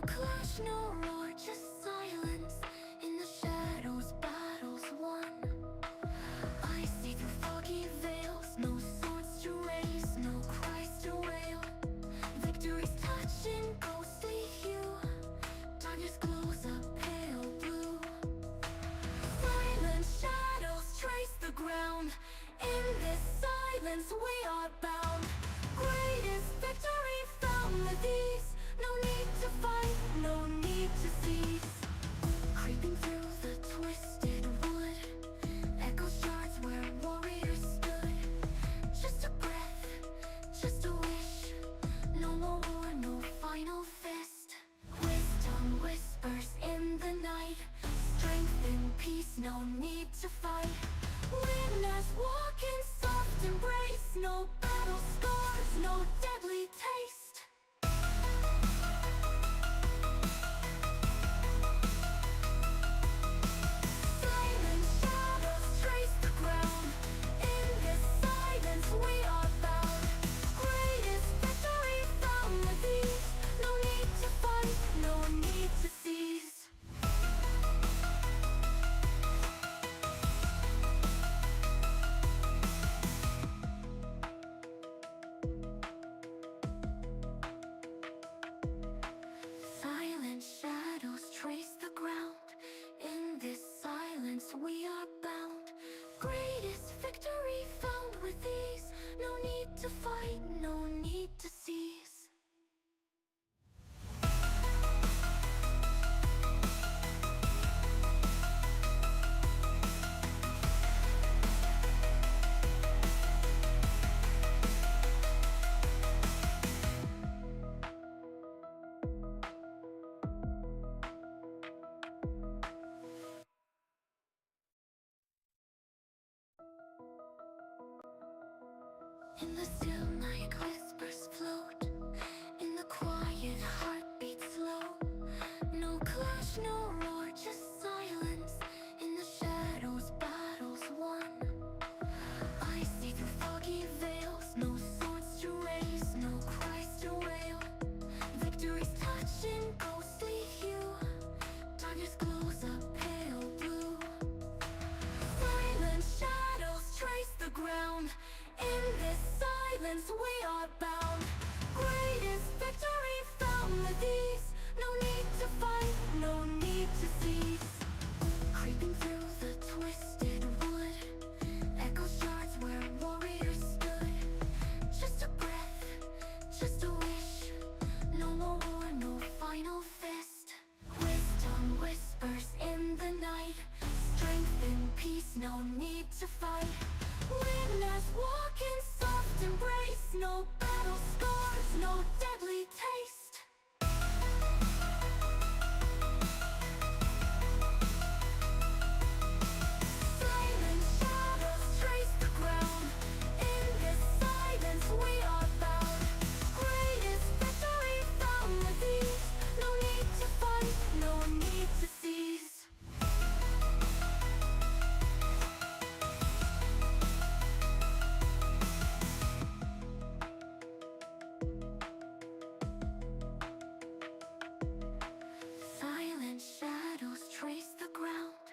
clash, no roar, just silence. In the shadows, battles won. I see through foggy veils, no swords to raise, no cries to wail. Victory's touching ghostly hue. Darkness glows a pale blue. Silent shadows trace the ground. In this silence we are bound. Greatest victory found with ease. No need to fight, no need to cease. Creeping through the twisted wood, echo shards where warriors stood. Just a breath, just a wish. No more war, no final fist. Wisdom whispers in the night. Strength and peace, no need to fight. Witness walk in soft embrace. No battle scars, no deadly taste. Silent shadows trace the ground. In this silence we are bound. Greatest victory found with ease. No need to fight, no need to cease. Silent shadows trace the ground. In this silence we are bound. Greatest victory found with ease. No need to fight, no need to cease. In the still night whispers float. In the quiet heartbeat slow. No clash, no roar, just silence. In the shadows, battles won. I see through foggy veils. No swords to raise, no cries to wail. Victory's touching ghostly hue. Darkness glows a pale blue. Silent shadows trace the ground. In this silence we are bound. Greatest victory found with ease. No need to fight, no need to cease. Creeping through the twisted wood, echo shards where warriors stood. Just a breath, just a wish. No more war, no final fist. Wisdom whispers in the night. Strength and peace, no need to fight. Witness walk in soft embrace. No battle scars, no deadly taste. Silent shadows trace the ground. In this silence we are bound. Greatest victory found with ease. No need to fight, no need to cease. Silent shadows trace the ground.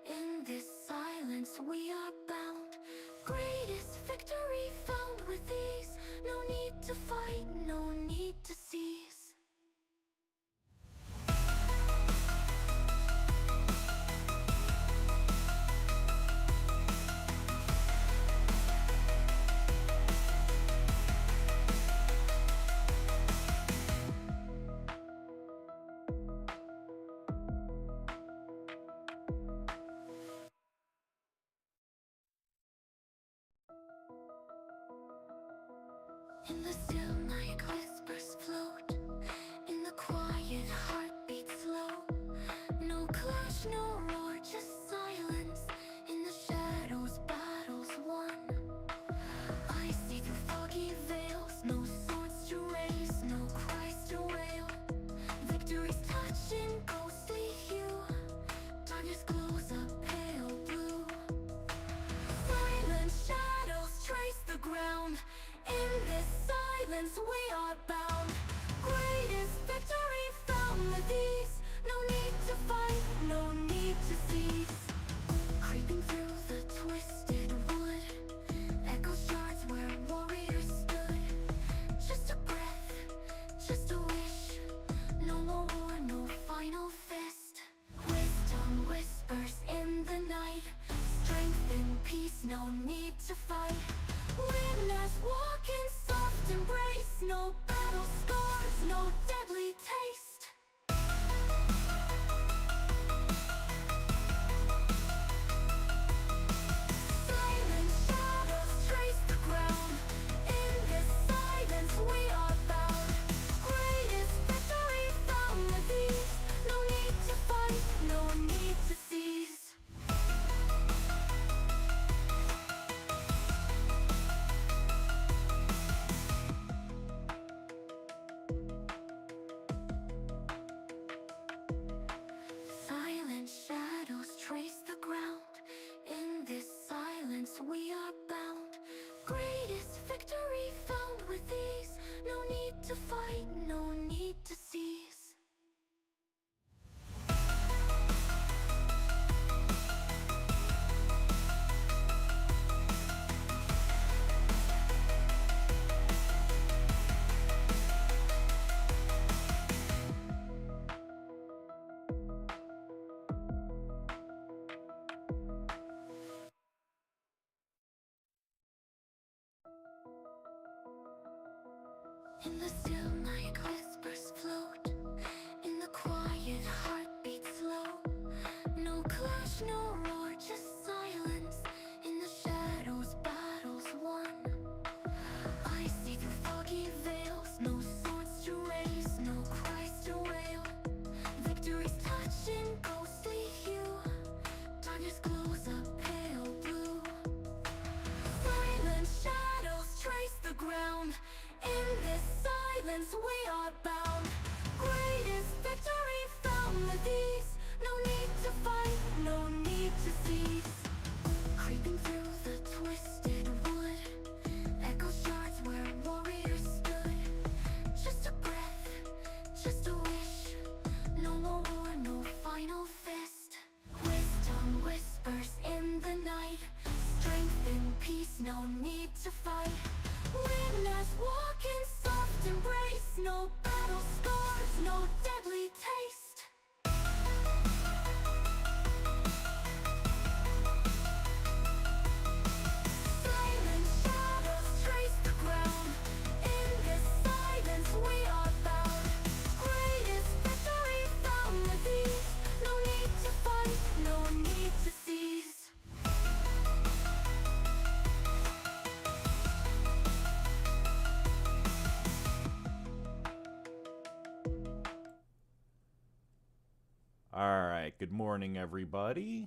In this silence we are bound. Greatest victory found with ease. No need to fight, no need to cease. In the still night whispers float. In the quiet heartbeat slow. No clash, no roar, just silence. In the shadows, battles won. I see through foggy veils. No swords to raise, no cries to wail. Victory's touching ghostly hue. Darkness glows a pale blue. Silent shadows trace the ground. In this silence we are bound. Greatest victory found with Greatest victory found with ease. No need to fight, no need to cease. In the still night, whispers float. In the quiet, heartbeats slow. No clash, no roar, just silence. In the shadows, battles won. I see through foggy veils. No swords to raise, no cries to wail. Victory's touching ghostly hue. Darkness glows a pale blue. Silent shadows trace the ground. In this silence we are bound. Greatest victory found with ease. No need to fight, no need to cease. Creeping through the twisted wood, echo shards where warriors stood. Just a breath, just a wish. No more war, no final fist. Wisdom whispers in the night. Strength and peace, no need to fight. Winners walk in soft embrace. No battle scars, no deadly taste. Silent shadows trace the ground. In this silence we are bound. Greatest victory found with ease. No need to fight, no need to cease. All right, good morning, everybody.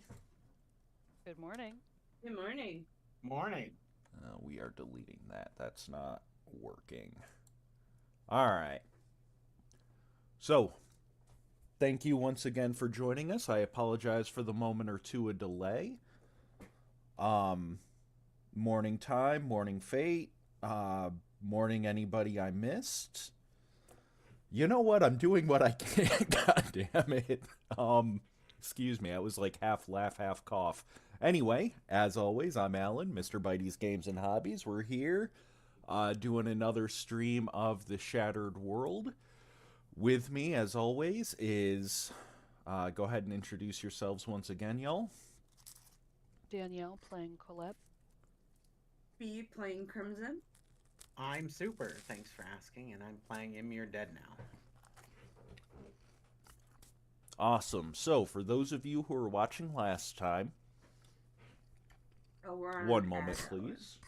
Good morning. Good morning. Morning. We are deleting that. That's not working. All right. So, thank you once again for joining us. I apologize for the moment or two of delay. Morning time, morning fate, morning anybody I missed. You know what? I'm doing what I can. God damn it. Excuse me. I was like half laugh, half cough. Anyway, as always, I'm Alan, Mr. Bitey's Games and Hobbies. We're here doing another stream of The Shattered World. With me, as always, is... go ahead and introduce yourselves once again, y'all. Danielle playing Colette. Bee playing Crimson. I'm super, thanks for asking, and I'm playing Ymir Dead now. Awesome. So, for those of you who were watching last time, Oh, we're on one an moment, ad. please.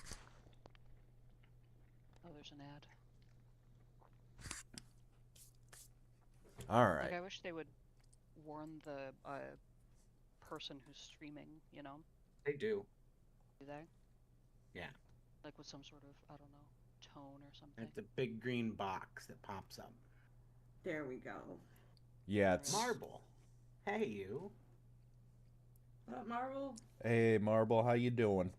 Oh, there's an ad. All right. Like, I wish they would warn the person who's streaming, you know? They do. Do they? Yeah. Like with some sort of, I don't know, tone or something. It's a big green box that pops up. There we go. Yeah, it's... Marble. Hey, you. What up, Marvel? Hey, Marble, how you doing?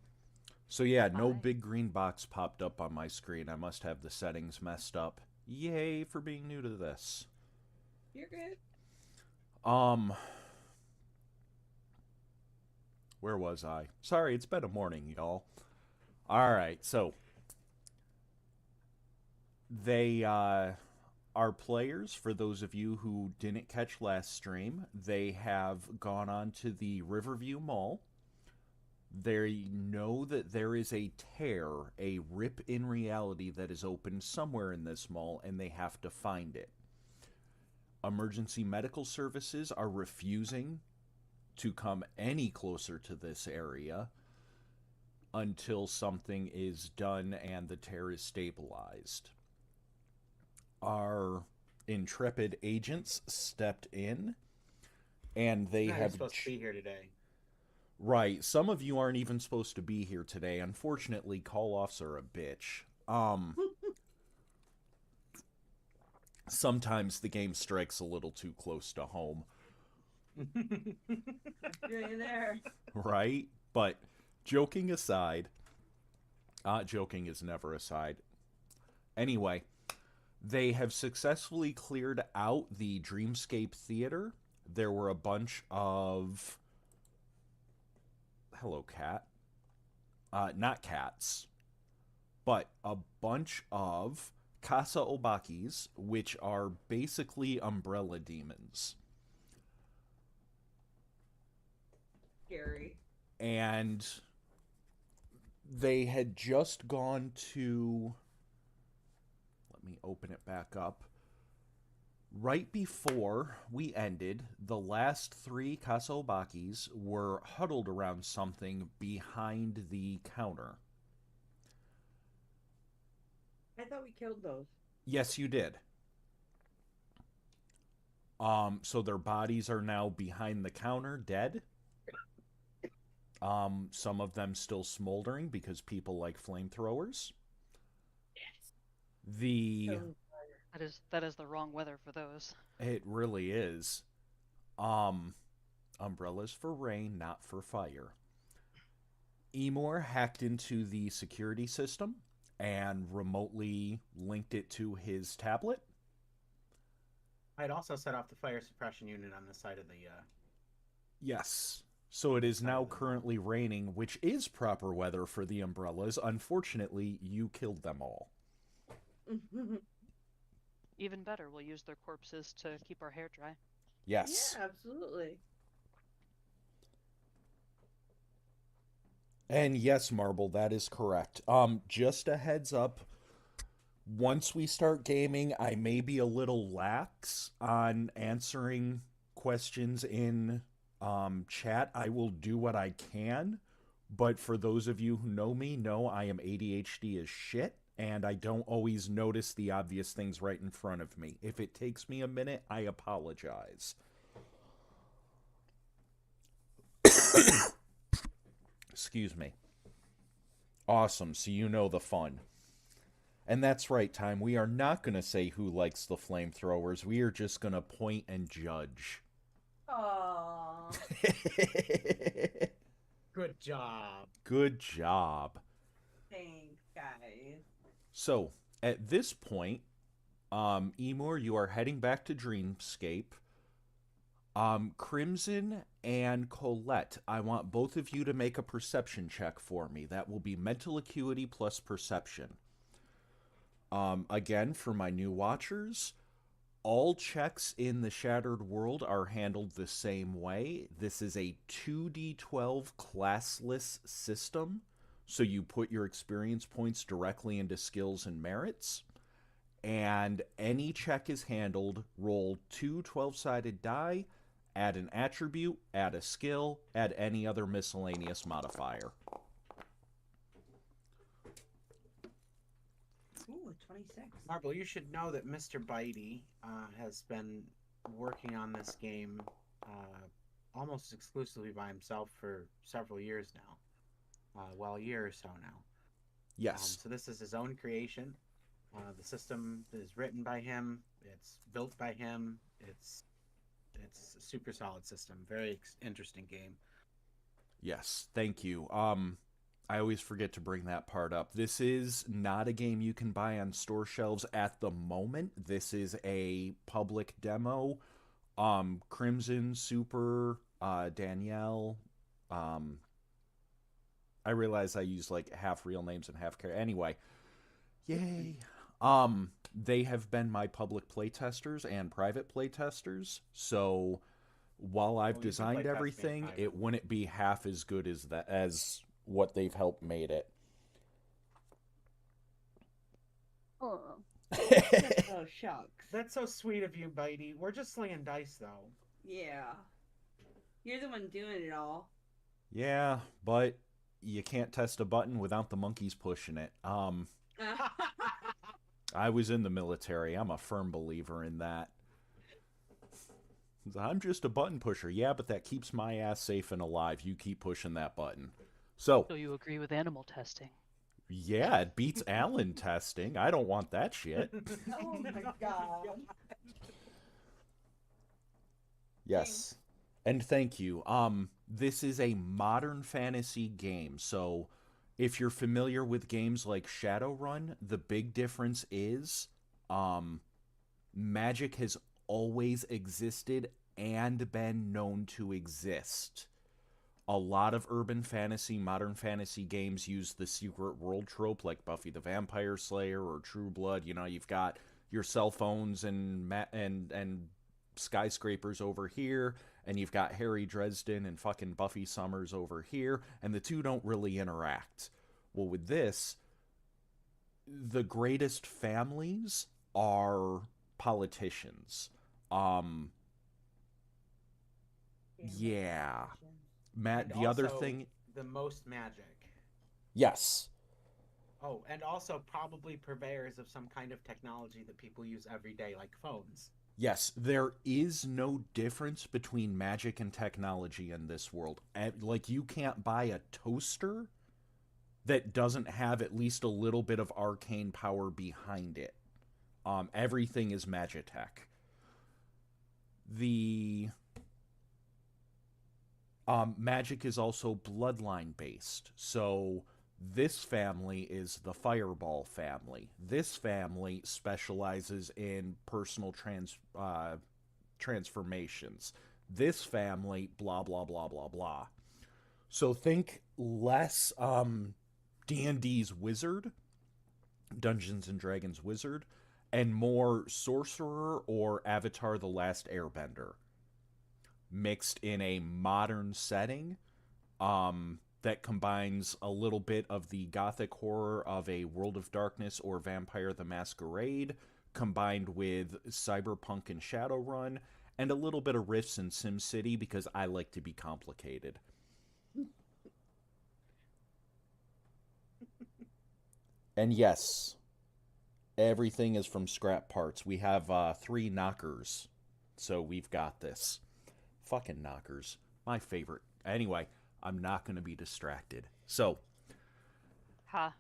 So yeah, no Hi. big green box popped up on my screen. I must have the settings messed up. Yay for being new to this. You're good. Where was I? Sorry, it's been a morning, y'all. Alright, so... They, are players, for those of you who didn't catch last stream, they have gone on to the Riverview Mall. They know that there is a tear, a rip in reality that is open somewhere in this mall, and they have to find it. Emergency medical services are refusing to come any closer to this area until something is done and the tear is stabilized. Our intrepid agents stepped in, and they You're have... supposed to be here today. Right, some of you aren't even supposed to be here today. Unfortunately, call-offs are a bitch. Sometimes the game strikes a little too close to home. You're there. Right? But, joking aside, Joking is never a side. Anyway, they have successfully cleared out the Dreamscape Theater. There were a bunch of... Hello, cat. Not cats, but a bunch of Kasa Obakis, which are basically umbrella demons. Scary. And they had just gone to... Let me open it back up. Right before we ended, the last 3 Kasa Obakis were huddled around something behind the counter. I thought we killed those. Yes, you did. So their bodies are now behind the counter, dead. Some of them still smoldering because people like flamethrowers. Yes. The That is the wrong weather for those. It really is. Umbrellas for rain, not for fire. Emor hacked into the security system and remotely linked it to his tablet. I'd also set off the fire suppression unit on the side of the... Yes. So it is now currently raining, which is proper weather for the umbrellas. Unfortunately, you killed them all. Even better, we'll use their corpses to keep our hair dry. Yes. Yeah, absolutely. And yes, Marble, that is correct. Just a heads up, once we start gaming, I may be a little lax on answering questions in chat. I will do what I can, but for those of you who know me, know I am ADHD as shit, and I don't always notice the obvious things right in front of me. If it takes me a minute, I apologize. Excuse me. Awesome, so you know the fun. And that's right, Time. We are not going to say who likes the flamethrowers. We are just going to point and judge. Aww. Good job. Good job. Thanks, guys. So, at this point, Emor, you are heading back to Dreamscape. Crimson and Colette, I want both of you to make a perception check for me. That will be mental acuity plus perception. Again, for my new watchers, all checks in the Shattered World are handled the same way. This is a 2d12 classless system, so you put your experience points directly into skills and merits. And any check is handled, roll 2 12-sided die, add an attribute, add a skill, add any other miscellaneous modifier. Ooh, 26. Marble, you should know that Mr. Bitey has been working on this game almost exclusively by himself for several years now. Well, a year or so now. Yes. So this is his own creation. The system is written by him. It's built by him. It's a super solid system. Very interesting game. Yes, thank you. I always forget to bring that part up. This is not a game you can buy on store shelves at the moment. This is a public demo. Crimson, Super, Danielle. I realize I use like half real names and half character. Anyway, yay. They have been my public playtesters and private playtesters. So while I've designed everything, it wouldn't be half as good as what they've helped made it. Oh. Oh, shucks. That's so sweet of you, Bitey. We're just slinging dice, though. Yeah. You're the one doing it all. Yeah, but you can't test a button without the monkeys pushing it. I was in the military. I'm a firm believer in that. I'm just a button pusher. Yeah, but that keeps my ass safe and alive. You keep pushing that button. So you agree with animal testing? Yeah, it beats Allen testing. I don't want that shit. Oh my god. Yes. And thank you. This is a modern fantasy game, so If you're familiar with games like Shadowrun, the big difference is magic has always existed and been known to exist. A lot of urban fantasy, modern fantasy games use the secret world trope, like Buffy the Vampire Slayer or True Blood. You know, you've got your cell phones and skyscrapers over here, and you've got Harry Dresden and fucking Buffy Summers over here, and the two don't really interact. Well, with this, the greatest families are politicians. Um, yeah. Matt, And the other also thing, the most magic. yes, Oh, and also probably purveyors of some kind of technology that people use every day, like phones. yes, there is no difference between magic and technology in this world. Like, you can't buy a toaster that doesn't have at least a little bit of arcane power behind it. Everything is magitech. The magic is also bloodline based. So this family is the Fireball family. This family specializes in personal transformations. This family, blah blah blah blah blah. So think less D&D's wizard, Dungeons and Dragons wizard, and more sorcerer or Avatar the Last Airbender mixed in a modern setting that combines a little bit of the gothic horror of a World of Darkness or Vampire the Masquerade, combined with cyberpunk and Shadowrun, and a little bit of riffs in SimCity because I like to be complicated. And yes, everything is from scrap parts. We have 3 knockers, so we've got this. Fucking knockers. My favorite. Anyway, I'm not going to be distracted. So, Ha.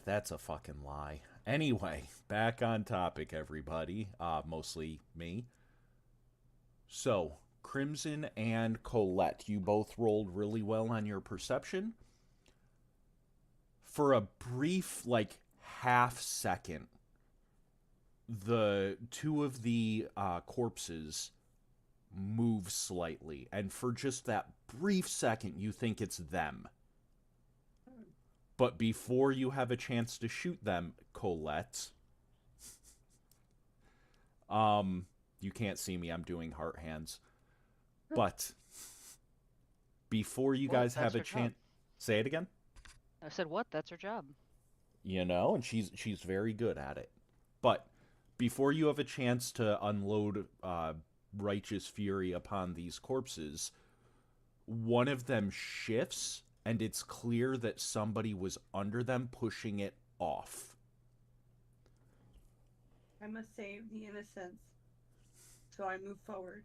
that's a fucking lie. Anyway, back on topic, everybody. Mostly me. So, Crimson and Colette, you both rolled really well on your perception. For a brief, like, half second, the two of the corpses move slightly, and for just that brief second you think it's them. But before you have a chance to shoot them, Colette, you can't see me, I'm doing heart hands, but before you Well, guys that's have a her job. chance, say it again. I said, what? That's her job. You know, and she's very good at it. But before you have a chance to unload righteous fury upon these corpses, one of them shifts, and it's clear that somebody was under them pushing it off. I must save the innocents. So I move forward.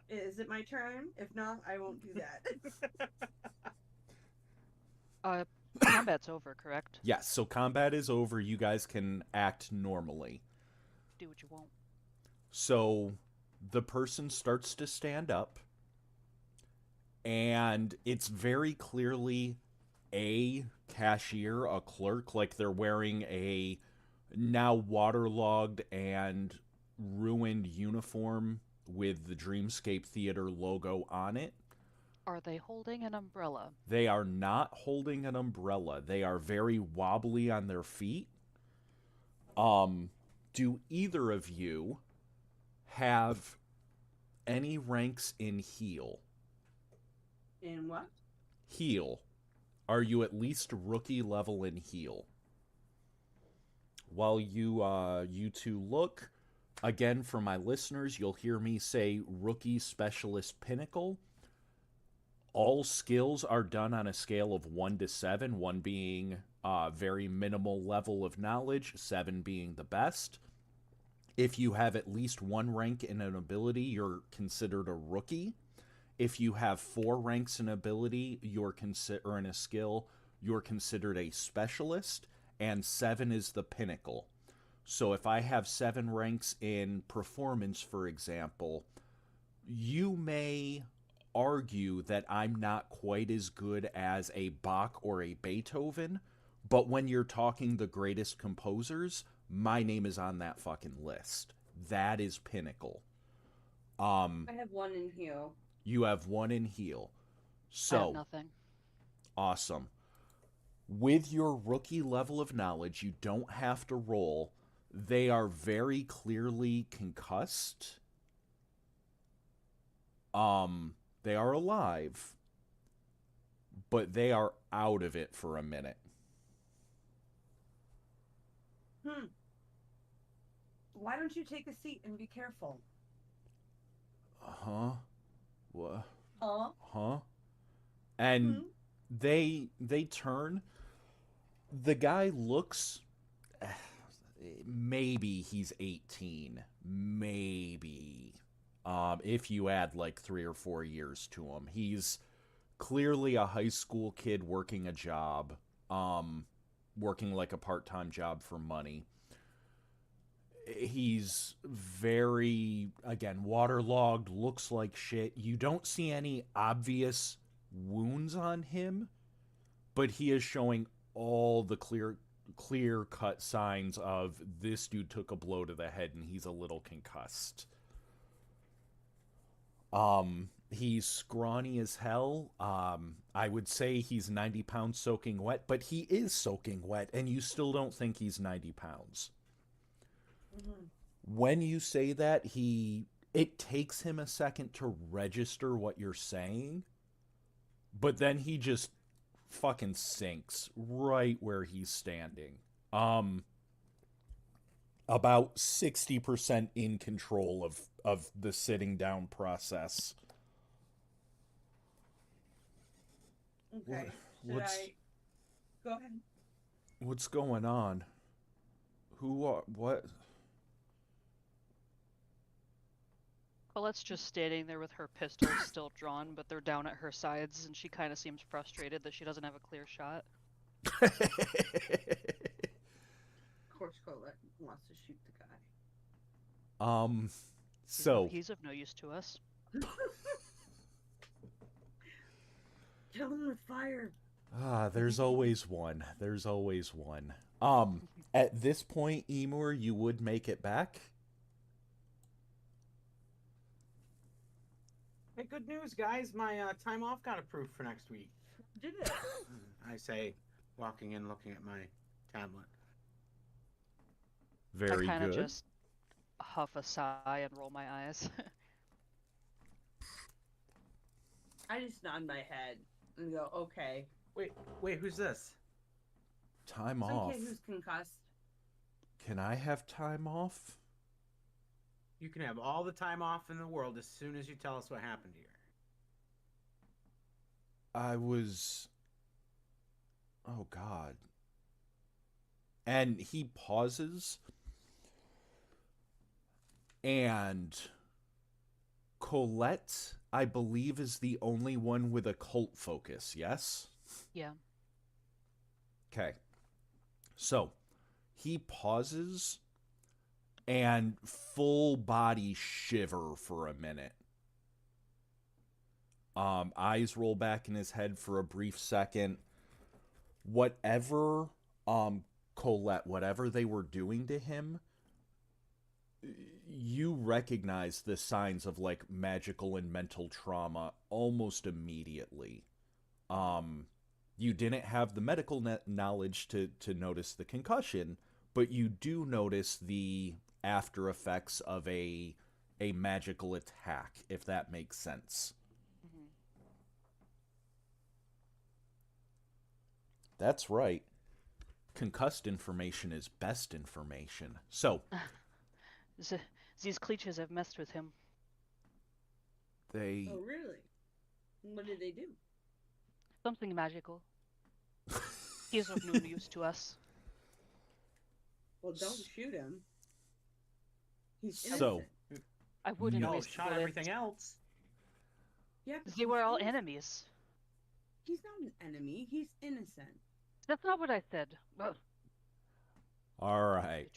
Is it my turn? If not, I won't do that. Combat's over, correct? Yes, so combat is over. You guys can act normally. Do what you want. So the person starts to stand up, and it's very clearly a cashier, a clerk, like they're wearing a now waterlogged and ruined uniform with the Dreamscape Theater logo on it. Are they holding an umbrella? They are not holding an umbrella. They are very wobbly on their feet. Do either of you have any ranks in heal? In what? Heal. Are you at least rookie level in heal? While you two look, again for my listeners, you'll hear me say rookie specialist pinnacle. All skills are done on a scale of 1 to 7, 1 being very minimal level of knowledge, 7 being the best. If you have at least 1 rank in an ability, you're considered a rookie. If you have 4 ranks in ability, or in a skill, you're considered a specialist, and 7 is the pinnacle. So if I have 7 ranks in performance, for example, you may argue that I'm not quite as good as a Bach or a Beethoven, but when you're talking the greatest composers, my name is on that fucking list. That is pinnacle. I have one in heel. You have one in heel. I have So, nothing. awesome. With your rookie level of knowledge, you don't have to roll. They are very clearly concussed. They are alive, but they are out of it for a minute. Why don't you take a seat and be careful? Huh? What? Huh? And they turn. The guy looks, maybe he's 18, maybe, if you add like 3 or 4 years to him. He's clearly a high school kid working a job, working like a part-time job for money. He's very, again, waterlogged, looks like shit. You don't see any obvious wounds on him, but he is showing all the clear-cut signs of this dude took a blow to the head and he's a little concussed. He's scrawny as hell. I would say he's 90 pounds soaking wet, but he is soaking wet, and you still don't think he's 90 pounds. When you say that, it takes him a second to register what you're saying, but then he just fucking sinks right where he's standing. About 60% in control of the sitting down process. Okay. Should I go ahead? What's going on? What? Colette's just standing there with her pistols still drawn, but they're down at her sides, and she kind of seems frustrated that she doesn't have a clear shot. Of course, Colette wants to shoot the guy. So He's of no use to us. Kill him with fire. There's always one. There's always one. At this point, Emor, you would make it back. Hey, good news, guys. My time off got approved for next week. Did it? I say, walking in, looking at my tablet. Very I kind of good. just huff a sigh and roll my eyes. I just nod my head and go, okay. Wait, who's this? Time Some off. kid who's concussed. Can I have time off? You can have all the time off in the world as soon as you tell us what happened here. Oh, God. And he pauses. And Colette, I believe, is the only one with a cult focus, yes? Yeah. Okay. So, he pauses and full body shiver for a minute. Eyes roll back in his head for a brief second. Whatever, Colette, whatever they were doing to him, you recognize the signs of, like, magical and mental trauma almost immediately. You didn't have the medical knowledge to notice the concussion, but you do notice the after effects of a magical attack, if that makes sense. Mm-hmm. That's right. Concussed information is best information. So, These creatures have messed with him. they... Oh, really? What did they do? Something magical. He's of no use to us. Well, don't shoot him. He's innocent. So, I wouldn't No, waste shot bullets. everything else. Yeah, but They were all he's- enemies. He's not an enemy. He's innocent. That's not what I said. Ugh. all right.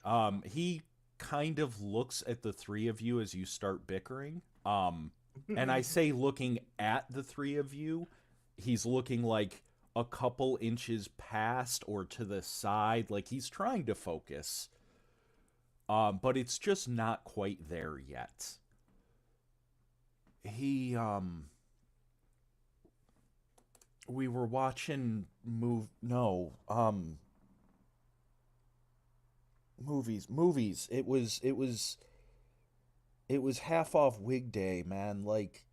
He kind of looks at the three of you as you start bickering. And I say looking at the three of you, he's looking like a couple inches past or to the side, like he's trying to focus. But it's just not quite there yet. We were watching movies. It was half off wig day, man. Like,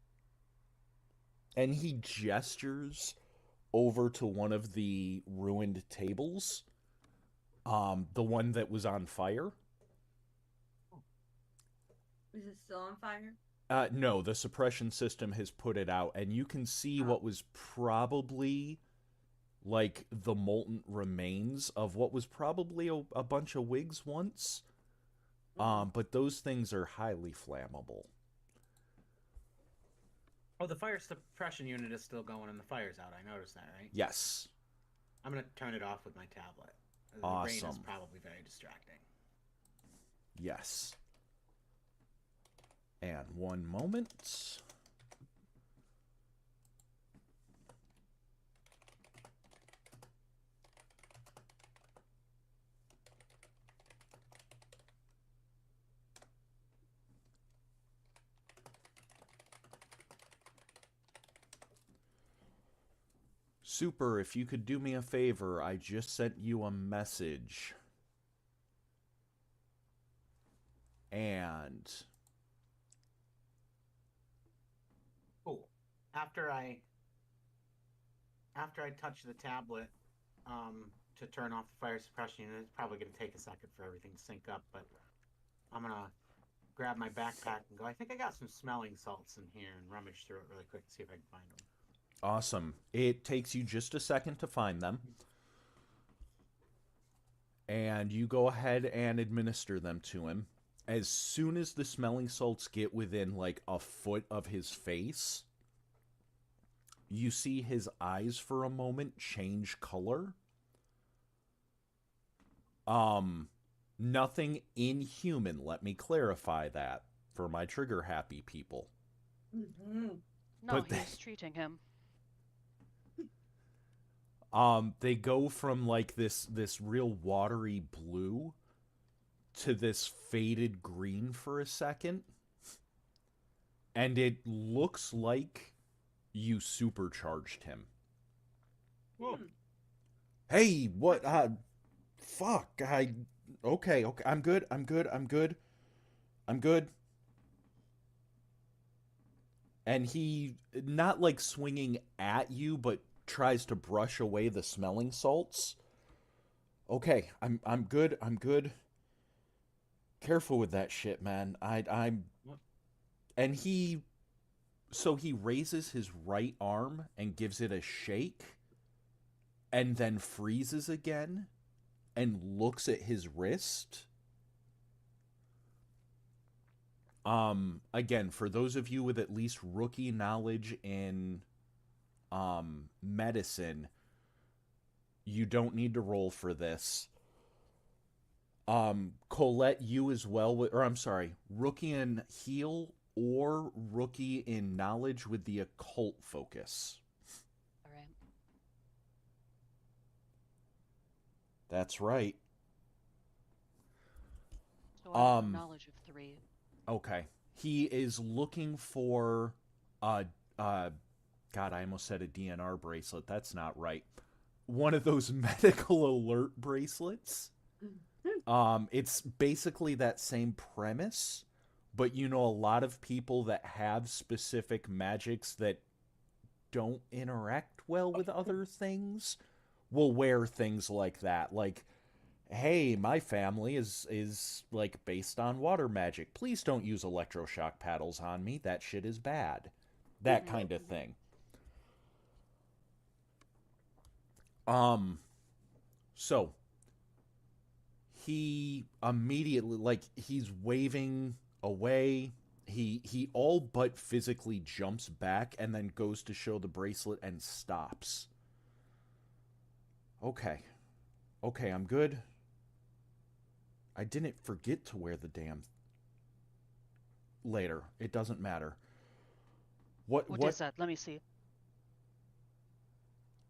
and he gestures over to one of the ruined tables, the one that was on fire. Is it still on fire? No, the suppression system has put it out, and you can see what was probably like the molten remains of what was probably a bunch of wigs once. But those things are highly flammable. Oh, the fire suppression unit is still going and the fire's out. I noticed that, right? Yes. I'm going to turn it off with my tablet. The rain is Awesome. probably very distracting. Yes. And one moment. Super, if you could do me a favor, I just sent you a message. And Cool. After I touch the tablet to turn off the fire suppression unit, it's probably going to take a second for everything to sync up, but I'm going to grab my backpack and go, I think I got some smelling salts in here, and rummage through it really quick to see if I can find them. awesome. It takes you just a second to find them. And you go ahead and administer them to him. As soon as the smelling salts get within like a foot of his face, you see his eyes for a moment change color. Nothing inhuman, let me clarify that for my trigger happy people. Mm-hmm. No, But he's treating him. They go from like this real watery blue to this faded green for a second. And it looks like you supercharged him. Whoa. Hey, what? Fuck. Okay. I'm good. And he, not like swinging at you, but tries to brush away the smelling salts. Okay, I'm good. Careful with that shit, man. I'm and he raises his right arm and gives it a shake and then freezes again and looks at his wrist. Again, for those of you with at least rookie knowledge in medicine, you don't need to roll for this. Colette, you as well, or I'm sorry, rookie in heal or rookie in knowledge with the occult focus. All right. That's right. So I have knowledge of 3. Okay. He is looking for God, I almost said a DNR bracelet. That's not right. One of those medical alert bracelets. It's basically that same premise, but you know, a lot of people that have specific magics that don't interact well with other things will wear things like that. Like, hey, my family is like based on water magic. Please don't use electroshock paddles on me. That shit is bad. That kind of thing. So he immediately, like, he's waving away. He all but physically jumps back and then goes to show the bracelet and stops. Okay, I'm good. I didn't forget to wear the damn... Later. It doesn't matter. What is that? Let me see.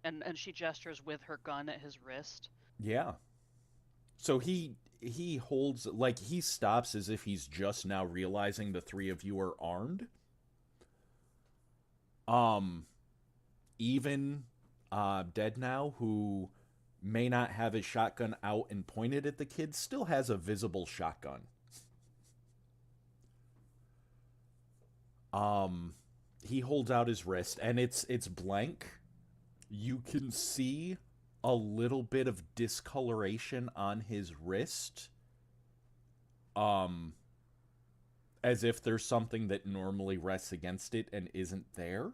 And she gestures with her gun at his wrist. Yeah. So he holds, like, he stops as if he's just now realizing the three of you are armed. Even Dead Now, who may not have his shotgun out and pointed at the kid, still has a visible shotgun. He holds out his wrist, and it's blank. You can see a little bit of discoloration on his wrist. As if there's something that normally rests against it and isn't there.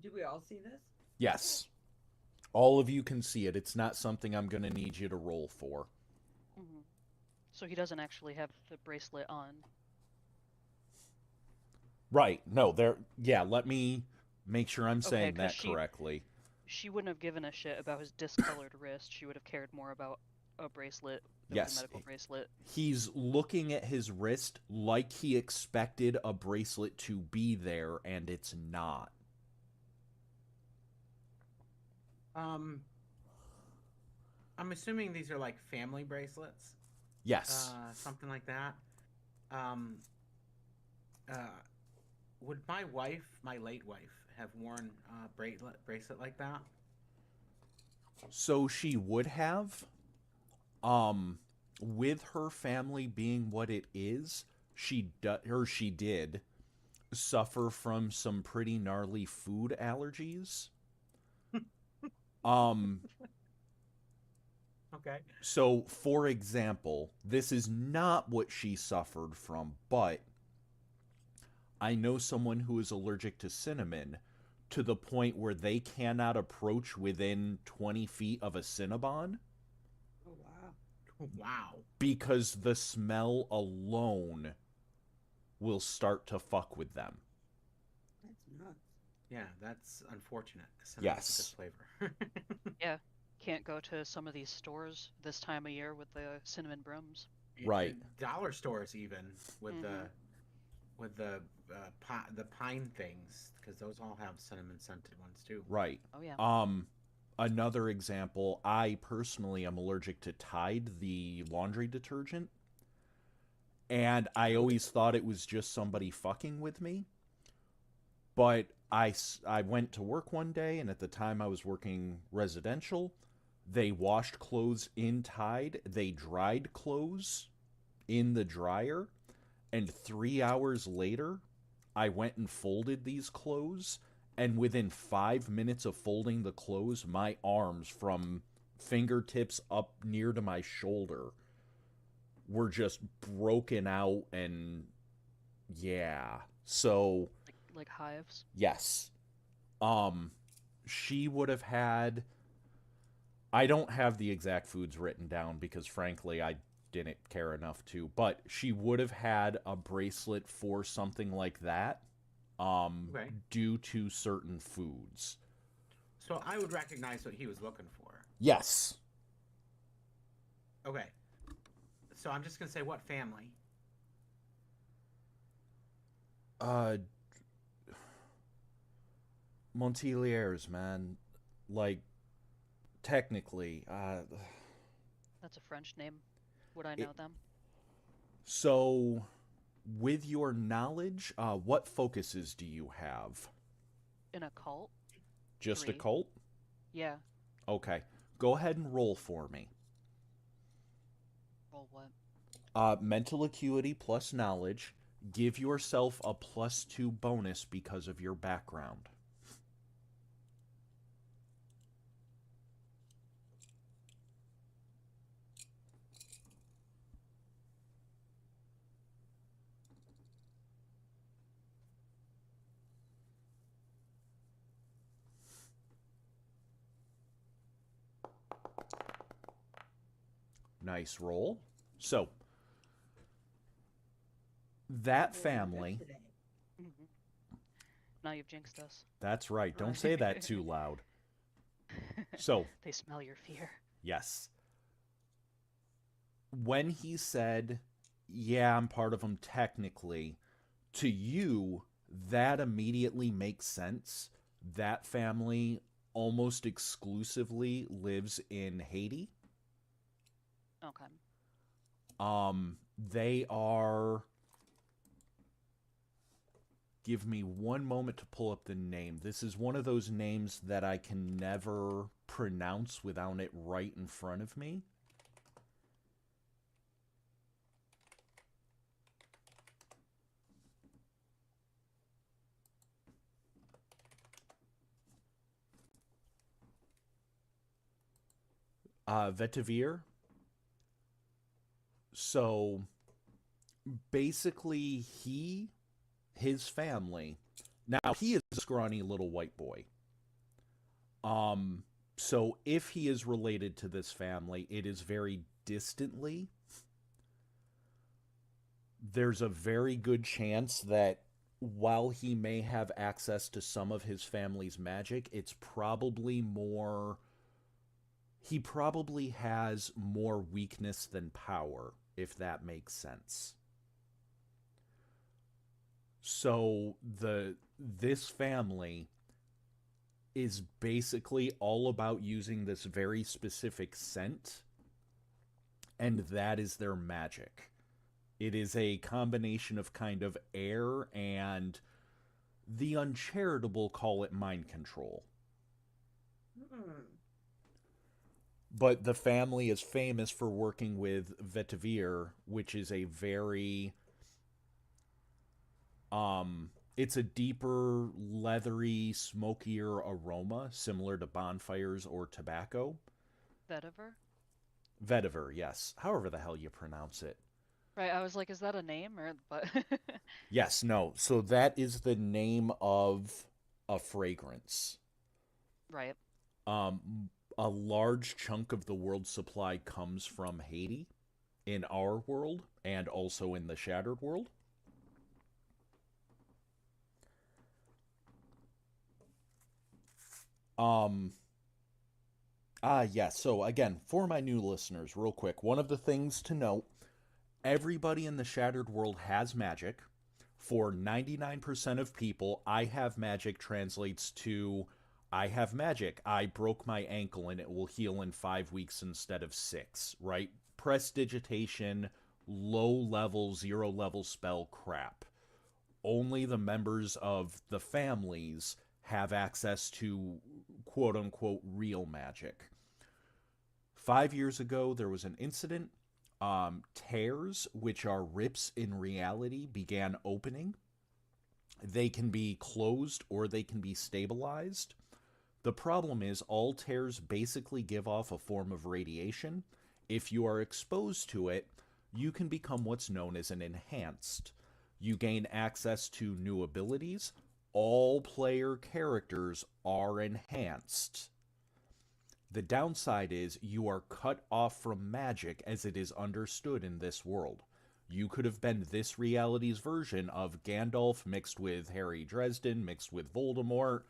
Do we all see this? Yes. All of you can see it. It's not something I'm going to need you to roll for. Mm-hmm. So he doesn't actually have the bracelet on. Right. No, there. Yeah, let me make sure I'm saying that correctly. She wouldn't have given a shit about his discolored wrist. She would have cared more about a bracelet. Yes. A medical bracelet. He's looking at his wrist like he expected a bracelet to be there, and it's not. I'm assuming these are like family bracelets. Yes. Something like that. Would my wife, my late wife, have worn a bracelet like that? So she would have. With her family being what it is, she did suffer from some pretty gnarly food allergies. Okay. So, for example, this is not what she suffered from, but I know someone who is allergic to cinnamon to the point where they cannot approach within 20 feet of a Cinnabon. Oh, wow. Wow. Because the smell alone will start to fuck with them. That's nuts. Yeah, that's unfortunate. Yes. A good flavor. Yeah. Can't go to some of these stores this time of year with the cinnamon brooms. Right. Dollar stores even with Mm-hmm. the pine things, because those all have cinnamon scented ones too. Right. Oh yeah. Another example, I personally am allergic to Tide, the laundry detergent. And I always thought it was just somebody fucking with me. But I went to work one day, and at the time I was working residential, they washed clothes in Tide. They dried clothes in the dryer. And 3 hours later, I went and folded these clothes. And within 5 minutes of folding the clothes, my arms from fingertips up near to my shoulder were just broken out. And yeah. So like hives. yes. She would have had, I don't have the exact foods written down because frankly I didn't care enough to, but she would have had a bracelet for something like that Okay. due to certain foods. So I would recognize what he was looking for. Yes. Okay. So I'm just gonna say what family? Monteliers, man. Like, technically, That's a French name. Would I know them? so with your knowledge, what focuses do you have? In a cult? Just 3. a cult? Yeah. Okay. Go ahead and roll for me. Roll what? Mental acuity plus knowledge. Give yourself a +2 bonus because of your background. Nice roll. So, that family... Mm-hmm. Now you've jinxed us. That's right. Don't say that too loud. So, They smell your fear. yes. When he said, yeah, I'm part of them technically, to you, that immediately makes sense. That family almost exclusively lives in Haiti. Okay. They are... Give me one moment to pull up the name. This is one of those names that I can never pronounce without it right in front of me. Vetiver. So basically, his family. Now he is a scrawny little white boy. So if he is related to this family, it is very distantly. There's a very good chance that while he may have access to some of his family's magic, it's probably more... He probably has more weakness than power, if that makes sense. So this family is basically all about using this very specific scent, and that is their magic. It is a combination of kind of air and the uncharitable call it mind control. But the family is famous for working with vetiver, which is a very... it's a deeper, leathery, smokier aroma, similar to bonfires or tobacco. Vetiver? Vetiver, yes. However the hell you pronounce it. Right, I was like, is that a name or but Yes, no. So that is the name of a fragrance. Right. A large chunk of the world's supply comes from Haiti in our world and also in the Shattered world. Yes. So again, for my new listeners, real quick, one of the things to note, everybody in the Shattered world has magic. For 99% of people, I have magic translates to I have magic. I broke my ankle and it will heal in 5 weeks instead of 6, right? Prestidigitation, low level, 0 level spell crap. Only the members of the families have access to quote unquote real magic. 5 years ago, there was an incident. Tears, which are rips in reality, began opening. They can be closed or they can be stabilized. The problem is all tears basically give off a form of radiation. If you are exposed to it, you can become what's known as an enhanced. You gain access to new abilities. All player characters are enhanced. The downside is you are cut off from magic as it is understood in this world. You could have been this reality's version of Gandalf mixed with Harry Dresden, mixed with Voldemort,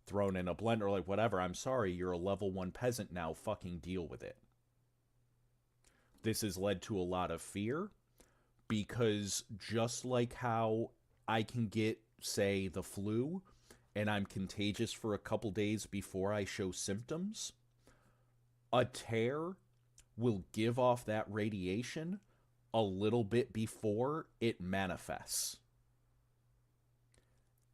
thrown in a blender, like whatever. I'm sorry, you're a level 1 peasant now, fucking deal with it. This has led to a lot of fear, because just like how I can get, say, the flu, and I'm contagious for a couple days before I show symptoms, a tear will give off that radiation a little bit before it manifests.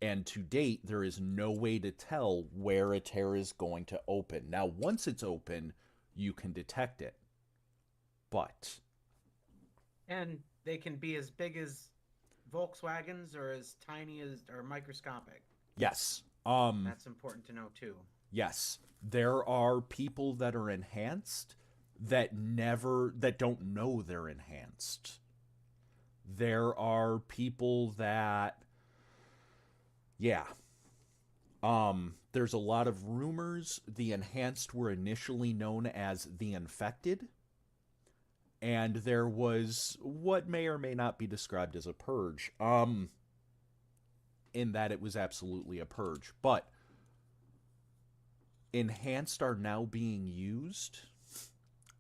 And to date, there is no way to tell where a tear is going to open. Now, once it's open, you can detect it. But... And they can be as big as Volkswagens or as tiny as or microscopic. Yes. That's important to know too. Yes. There are people that are enhanced that don't know they're enhanced. There are people that... Yeah. There's a lot of rumors. The enhanced were initially known as the infected. And there was what may or may not be described as a purge. In that it was absolutely a purge. But enhanced are now being used.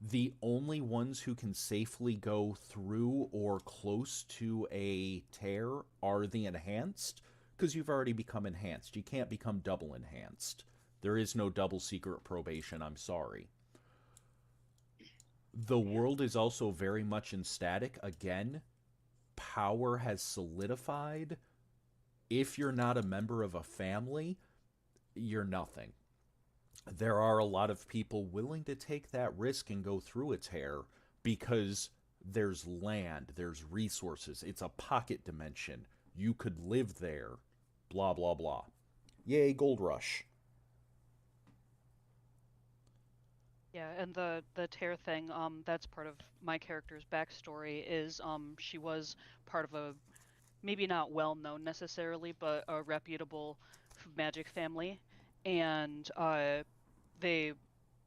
The only ones who can safely go through or close to a tear are the enhanced, because you've already become enhanced. You can't become double enhanced. There is no double secret probation, I'm sorry. The world is also very much in static. Again, power has solidified. If you're not a member of a family, you're nothing. There are a lot of people willing to take that risk and go through its hair because there's land, there's resources, it's a pocket dimension. You could live there, blah, blah, blah. Yay, Gold Rush. Yeah, and the tear thing, that's part of my character's backstory is she was part of a maybe not well known necessarily, but a reputable magic family, and they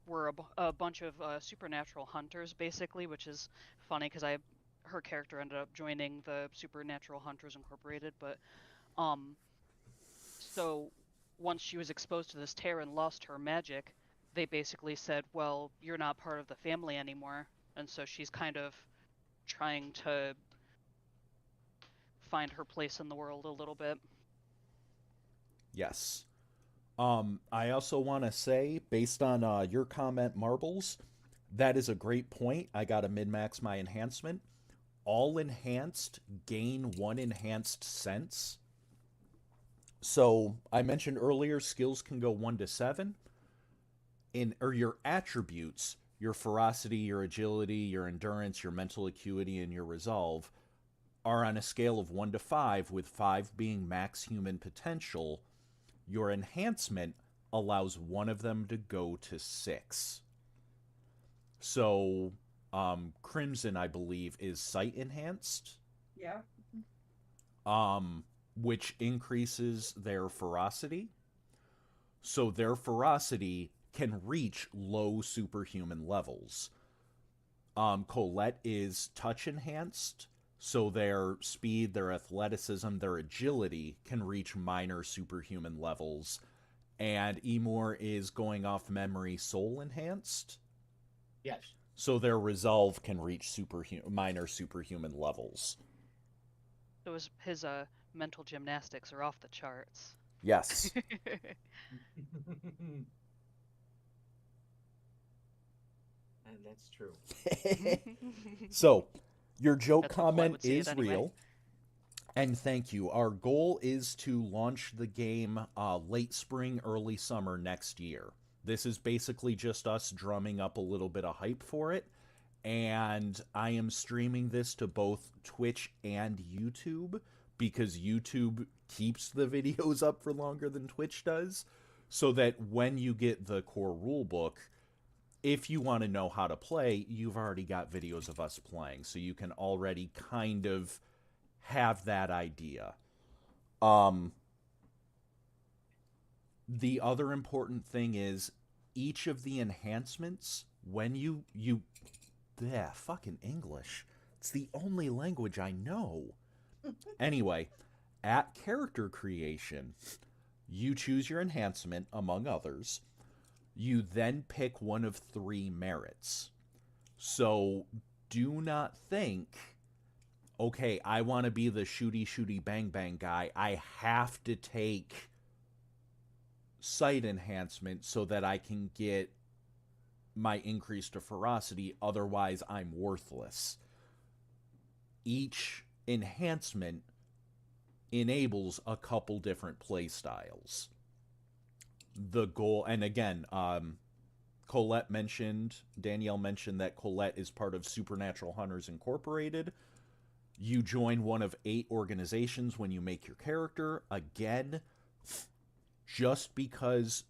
were a bunch of supernatural hunters basically, which is funny because her character ended up joining the Supernatural Hunters Incorporated, but um so once she was exposed to this tear and lost her magic, they basically said, well, you're not part of the family anymore. And so she's kind of trying to find her place in the world a little bit. Yes. I also want to say, based on your comment, Marbles, that is a great point. I got to min-max my enhancement. All enhanced gain 1 enhanced sense. So I mentioned earlier, skills can go 1 to 7. Or your attributes, your ferocity, your agility, your endurance, your mental acuity, and your resolve, are on a scale of 1 to 5, with 5 being max human potential. Your enhancement allows one of them to go to 6. So, Crimson, I believe, is sight enhanced. Yeah. Which increases their ferocity. So their ferocity can reach low superhuman levels. Colette is touch enhanced, so their speed, their athleticism, their agility can reach minor superhuman levels. And Emor is, going off memory, soul enhanced. Yes. So their resolve can reach minor superhuman levels. So his mental gymnastics are off the charts. Yes. And that's true. So, your joke That's how Colette comment would see it is anyway. real. And thank you. Our goal is to launch the game late spring, early summer next year. This is basically just us drumming up a little bit of hype for it. And I am streaming this to both Twitch and YouTube, because YouTube keeps the videos up for longer than Twitch does, so that when you get the core rulebook, if you want to know how to play, you've already got videos of us playing, so you can already kind of have that idea. The other important thing is, each of the enhancements, when you fucking English. It's the only language I know. Anyway, at character creation, you choose your enhancement, among others. You then pick one of 3 merits. So do not think, okay, I want to be the shooty bang bang guy. I have to take sight enhancement so that I can get my increase to ferocity, otherwise I'm worthless. Each enhancement enables a couple different play styles. The goal, and again, Danielle mentioned that Colette is part of Supernatural Hunters Incorporated. You join one of 8 organizations when you make your character. Again, just because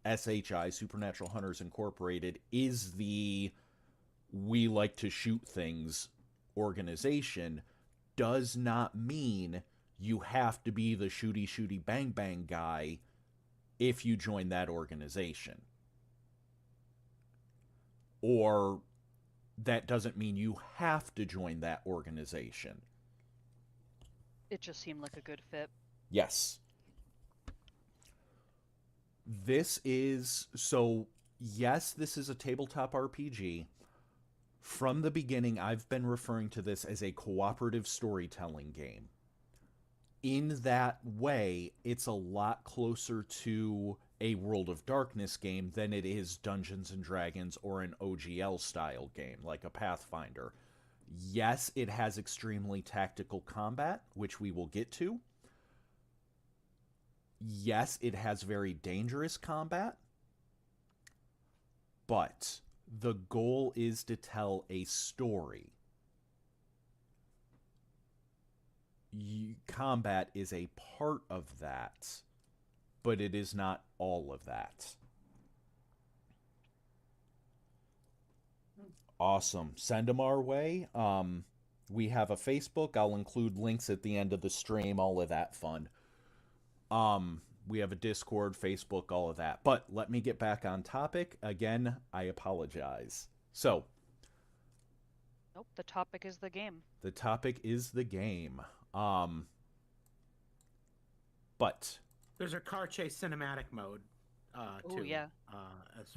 SHI, Supernatural Hunters Incorporated, is the we like to shoot things organization, does not mean you have to be the shooty bang bang guy if you join that organization. Or that doesn't mean you have to join that organization. It just seemed like a good fit. Yes. This is, so yes, this is a tabletop RPG. From the beginning, I've been referring to this as a cooperative storytelling game. in that way, it's a lot closer to a World of Darkness game than it is Dungeons and Dragons or an OGL style game like a Pathfinder. Yes, it has extremely tactical combat, which we will get to. Yes, it has very dangerous combat. But the goal is to tell a story. Combat is a part of that, but it is not all of that. Awesome. Send them our way. We have a Facebook. I'll include links at the end of the stream, all of that fun. We have a Discord, Facebook, all of that. But let me get back on topic. Again, I apologize. So. Nope, the topic is the game. The topic is the game. But. There's a car chase cinematic mode, too. Oh, yeah. As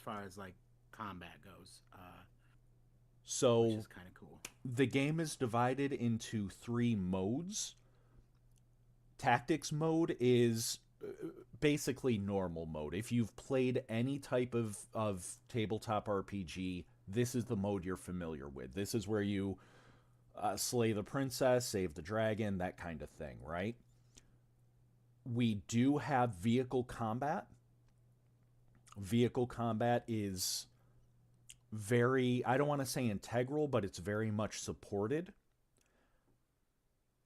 far as, like, combat goes. So. Which is kind of cool. The game is divided into 3 modes. Tactics mode is basically normal mode. If you've played any type of tabletop RPG, this is the mode you're familiar with. This is where you slay the princess, save the dragon, that kind of thing, right? We do have vehicle combat. Vehicle combat is very, I don't want to say integral, but it's very much supported.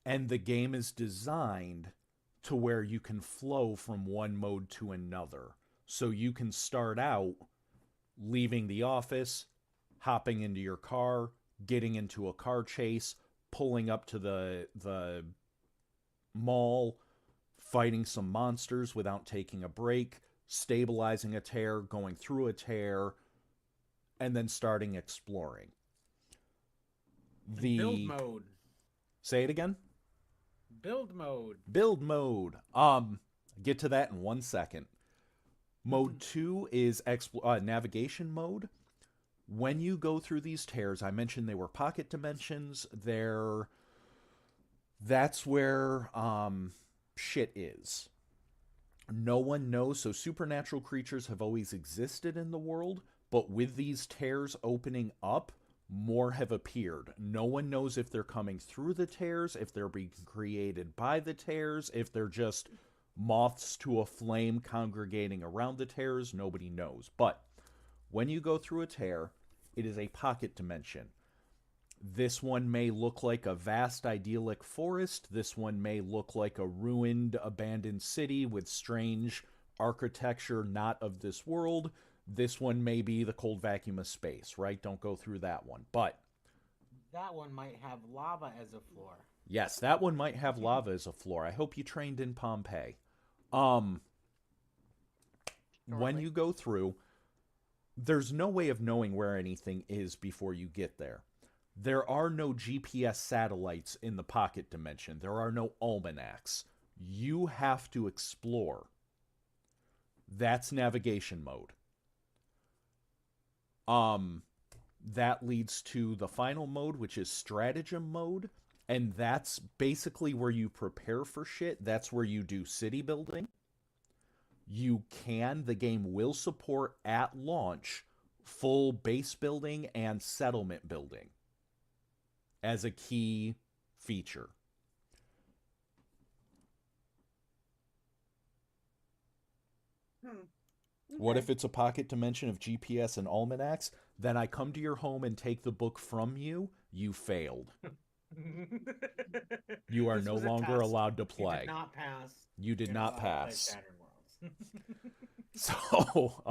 And the game is designed to where you can flow from one mode to another. So you can start out leaving the office, hopping into your car, getting into a car chase, pulling up to the mall, fighting some monsters without taking a break, stabilizing a tear, going through a tear, and then starting exploring. Build mode. Say it again? Build mode. Build mode. Get to that in 1 second. Mode 2 is navigation mode. When you go through these tears, I mentioned they were pocket dimensions. That's where shit is. No one knows. So supernatural creatures have always existed in the world, but with these tears opening up, more have appeared. No one knows if they're coming through the tears, if they're being created by the tears, if they're just moths to a flame congregating around the tears. Nobody knows. But when you go through a tear, it is a pocket dimension. This one may look like a vast idyllic forest. This one may look like a ruined, abandoned city with strange architecture not of this world. This one may be the cold vacuum of space, right? Don't go through that one. But that one might have lava as a floor. Yes, that one might have lava as a floor. I hope you trained in Pompeii. When you go through, there's no way of knowing where anything is before you get there. There are no GPS satellites in the pocket dimension. There are no almanacs. You have to explore. That's navigation mode. That leads to the final mode, which is stratagem mode. And that's basically where you prepare for shit. That's where you do city building. The game will support at launch full base building and settlement building as a key feature. Okay. What if it's a pocket dimension of GPS and almanacs? Then I come to your home and take the book from you. You failed. You are no longer allowed to play. You did not pass. You did not pass. Shattered Worlds. So,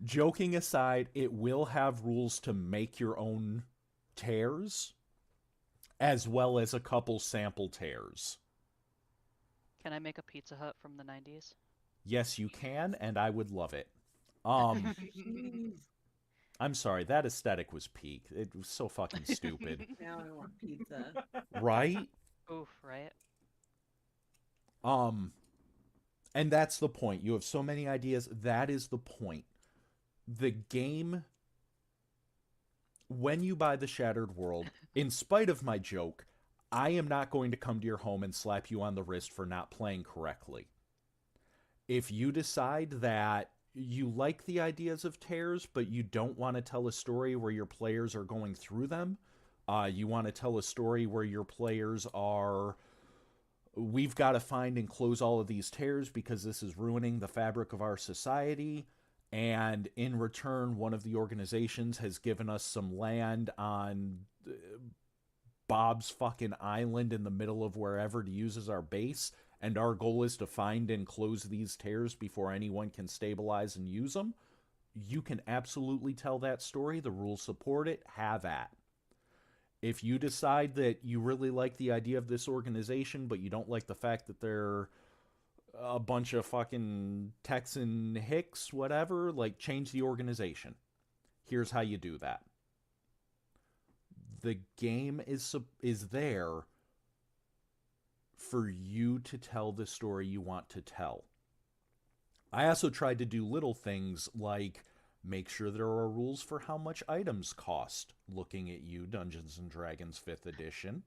joking aside, it will have rules to make your own tears, as well as a couple sample tears. Can I make a Pizza Hut from the 90s? Yes, you can, and I would love it. I'm sorry, that aesthetic was peak. It was so fucking stupid. Now I want pizza. Right? Oof, right? And that's the point. You have so many ideas. That is the point. The game, when you buy the Shattered World, in spite of my joke, I am not going to come to your home and slap you on the wrist for not playing correctly. If you decide that you like the ideas of tears, but you don't want to tell a story where your players are going through them, you want to tell a story where your players are, we've got to find and close all of these tears because this is ruining the fabric of our society. And in return, one of the organizations has given us some land on Bob's fucking island in the middle of wherever to use as our base. And our goal is to find and close these tears before anyone can stabilize and use them. You can absolutely tell that story. The rules support it. Have at. If you decide that you really like the idea of this organization, but you don't like the fact that they're a bunch of fucking Texan hicks, whatever, like, change the organization. Here's how you do that. The game is there for you to tell the story you want to tell. I also tried to do little things like make sure there are rules for how much items cost. Looking at you, Dungeons & Dragons 5th edition.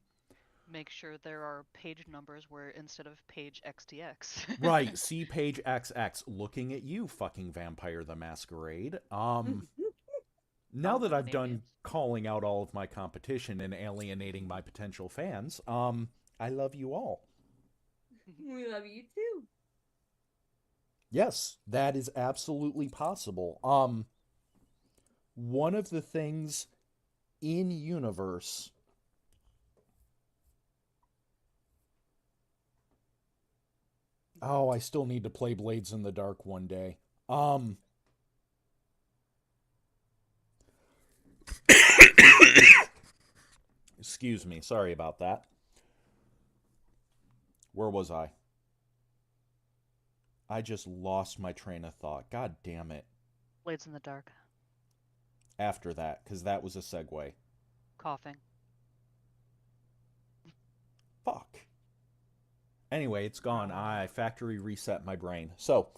Make sure there are page numbers where instead of page XTX. Right, see page XX. Looking at you, fucking Vampire the Masquerade. Now that I've done calling out all of my competition and alienating my potential fans, I love you all. We love you too. Yes, that is absolutely possible. One of the things in universe I still need to play Blades in the Dark one day. Excuse me, sorry about that. Where was I? I just lost my train of thought. God damn it. Blades in the Dark. After that, because that was a segue. Coughing. Fuck. Anyway, it's gone. I factory reset my brain. So,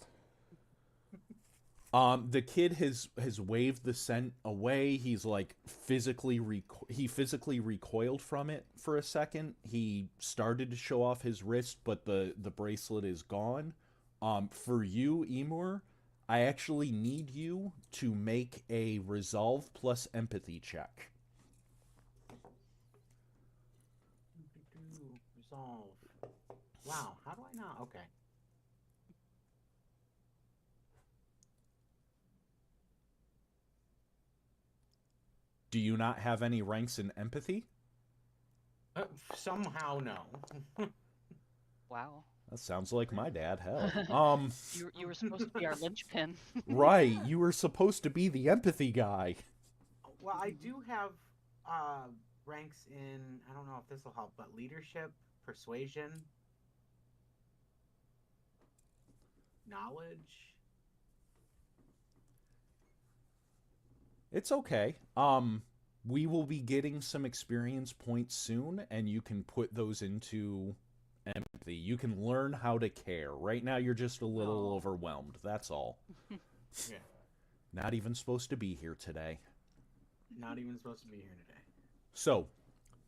the kid has waved the scent away. He's like physically recoiled from it for a second. He started to show off his wrist, but the bracelet is gone. For you, Emor, I actually need you to make a resolve plus empathy check. Resolve. Wow, how do I not? Okay. Do you not have any ranks in empathy? Somehow, no. Wow. That sounds like my dad. Hell. You were supposed to be our linchpin. Right, you were supposed to be the empathy guy. Well, I do have ranks in, I don't know if this will help, but leadership, persuasion, knowledge. It's okay. We will be getting some experience points soon, and you can put those into empathy. You can learn how to care. Right now, you're just a little overwhelmed. That's all. Yeah. Not even supposed to be here today. Not even supposed to be here today. So,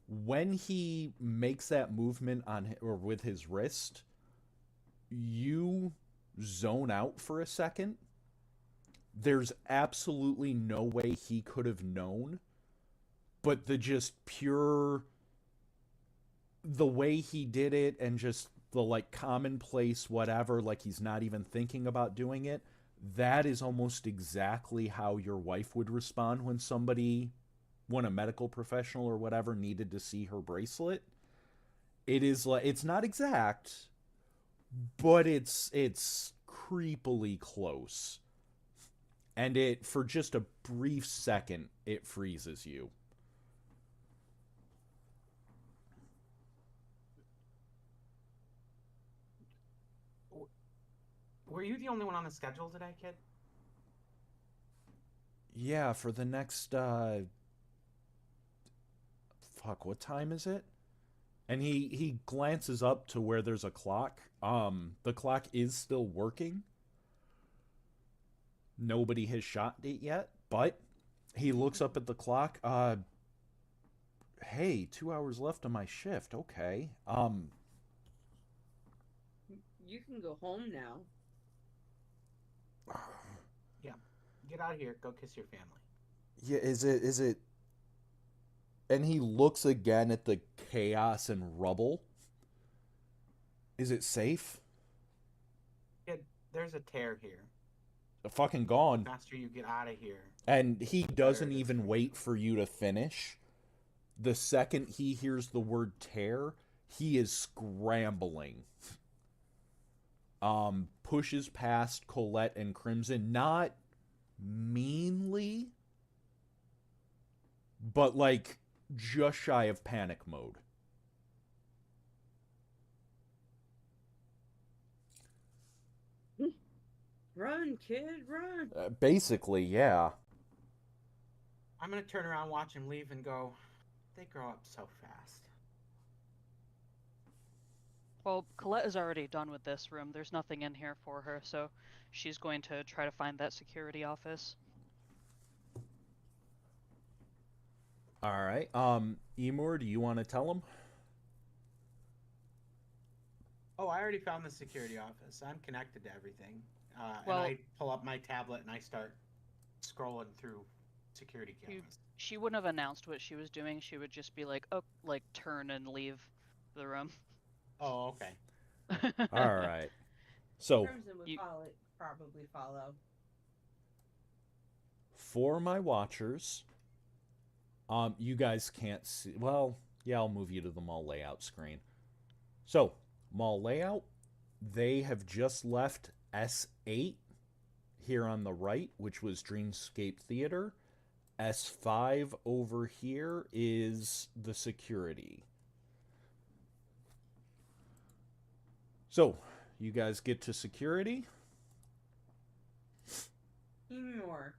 when he makes that movement with his wrist, you zone out for a second. There's absolutely no way he could have known, but the way he did it and just the like commonplace whatever, like he's not even thinking about doing it, that is almost exactly how your wife would respond when a medical professional or whatever needed to see her bracelet. It is like, it's not exact, but it's creepily close. And for just a brief second, it freezes you. Were you the only one on the schedule today, kid? Yeah, for the next, what time is it? And he glances up to where there's a clock. The clock is still working. Nobody has shot it yet, but he looks up at the clock. Hey, 2 hours left on my shift. Okay. You can go home now. Yeah. Get out of here. Go kiss your family. Yeah, is it and he looks again at the chaos and rubble. Is it safe? Kid, there's a tear here. Fucking gone. The faster you get out of here. And he doesn't it is even for wait you. for you to finish. The second he hears the word tear, he is scrambling. Pushes past Colette and Crimson, not meanly, but like just shy of panic mode. Run, kid, run. Basically, yeah. I'm gonna turn around, watch him leave, and go, they grow up so fast. Well, Colette is already done with this room. There's nothing in here for her, so she's going to try to find that security office. All right. Emor, do you want to tell him? Oh, I already found the security office. I'm connected to everything. Well- and I pull up my tablet and I start scrolling through security cameras. She wouldn't have announced what she was doing. She would just be like, "Oh, like turn and leave the room." Oh, okay. All right. So, Crimson would probably follow. for my watchers, you guys can't see. Well, yeah, I'll move you to the mall layout screen. So, mall layout, they have just left S8 here on the right, which was Dreamscape Theater. S5 over here is the security. So, you guys get to security. More.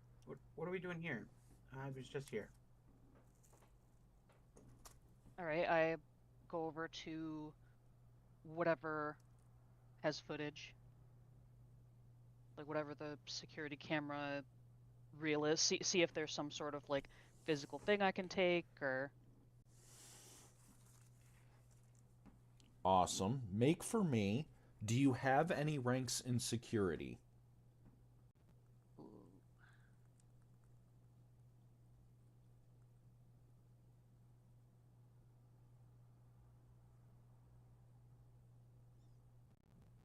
What are we doing here? I was just here. All right, I go over to whatever has footage, like whatever the security camera reel is. See if there's some sort of like physical thing I can take or. Awesome. Make for me. Do you have any ranks in security?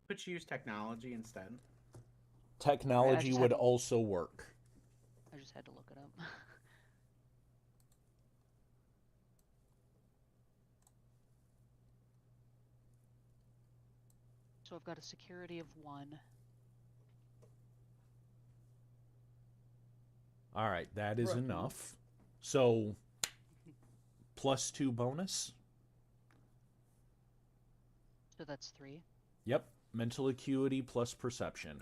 Could you use technology instead? Technology just would had to- also work. I just had to look it up. So I've got a security of 1. All right, that is Right. enough. So, +2 bonus. So that's 3. Yep. Mental acuity plus perception.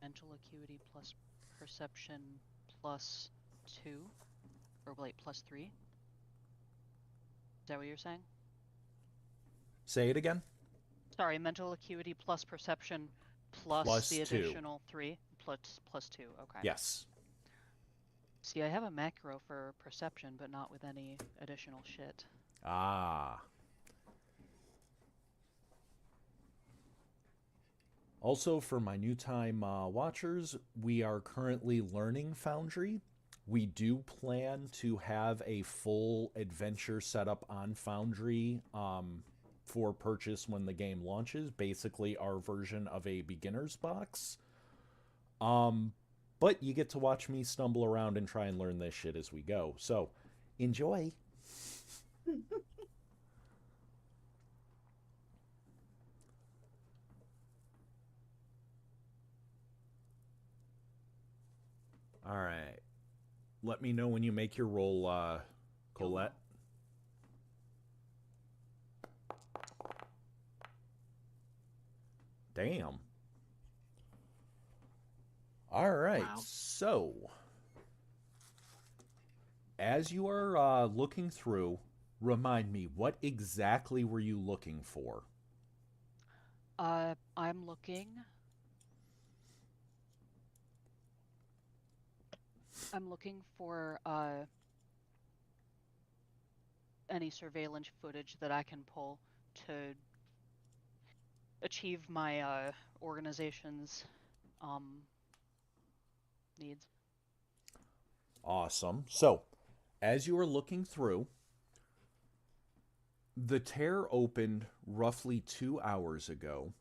Mental acuity plus perception plus 2. Or wait, plus 3. Is that what you're saying? Say it again. Sorry, mental acuity plus perception plus Plus the 2. additional 3 plus 2. Okay. Yes. See, I have a macro for perception, but not with any additional shit. Ah. Also, for my new time watchers, we are currently learning Foundry. We do plan to have a full adventure setup on Foundry for purchase when the game launches. Basically, our version of a beginner's box. But you get to watch me stumble around and try and learn this shit as we go. So, enjoy. All right. Let me know when you make your roll, Colette. Damn. All right. Wow. So, as you are looking through, remind me, what exactly were you looking for? I'm looking. I'm looking for any surveillance footage that I can pull to achieve my organization's needs. Awesome. So, as you are looking through, the tear opened roughly 2 hours ago.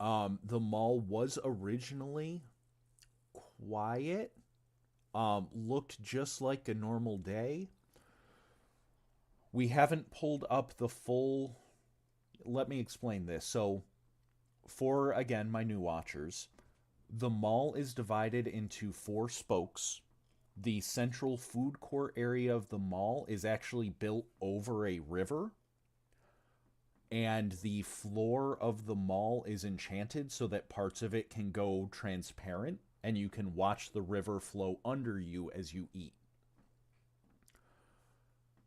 The mall was originally quiet, looked just like a normal day. We haven't pulled up the full. Let me explain this. So, for again, my new watchers, the mall is divided into 4 spokes. The central food court area of the mall is actually built over a river, and the floor of the mall is enchanted so that parts of it can go transparent and you can watch the river flow under you as you eat.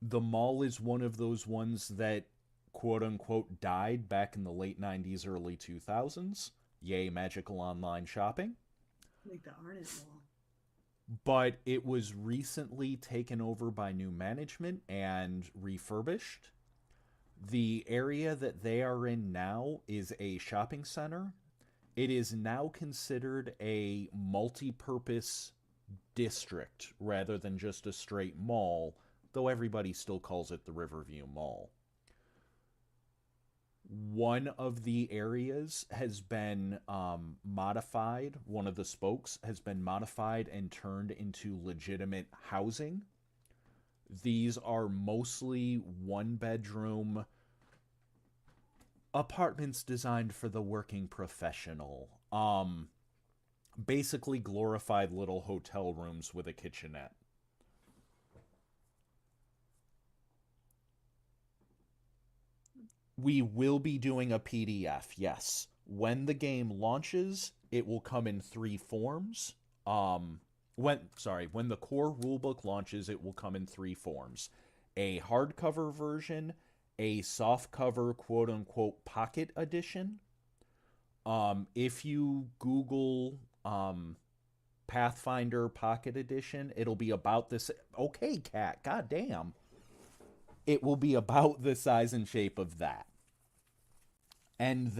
The mall is one of those ones that quote unquote died back in the late 90s, early 2000s. Yay, magical online shopping. Like the Arnett Mall. But it was recently taken over by new management and refurbished. The area that they are in now is a shopping center. It is now considered a multi-purpose district rather than just a straight mall, though everybody still calls it the Riverview Mall. One of the areas has been modified. One of the spokes has been modified and turned into legitimate housing. These are mostly one-bedroom apartments designed for the working professional. Basically glorified little hotel rooms with a kitchenette. We will be doing a PDF, yes. When the game launches, it will come in 3 forms. When the core rulebook launches, it will come in 3 forms. A hardcover version, a softcover quote-unquote pocket edition. If you Google Pathfinder Pocket Edition, it'll be about this. Okay, cat, goddamn. It will be about the size and shape of that. And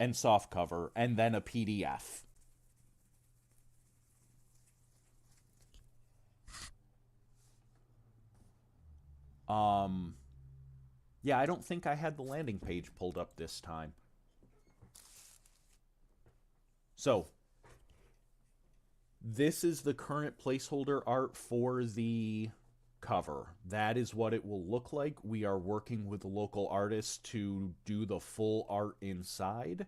softcover, and then a PDF. Yeah, I don't think I had the landing page pulled up this time. So, this is the current placeholder art for the cover. That is what it will look like. We are working with the local artists to do the full art inside.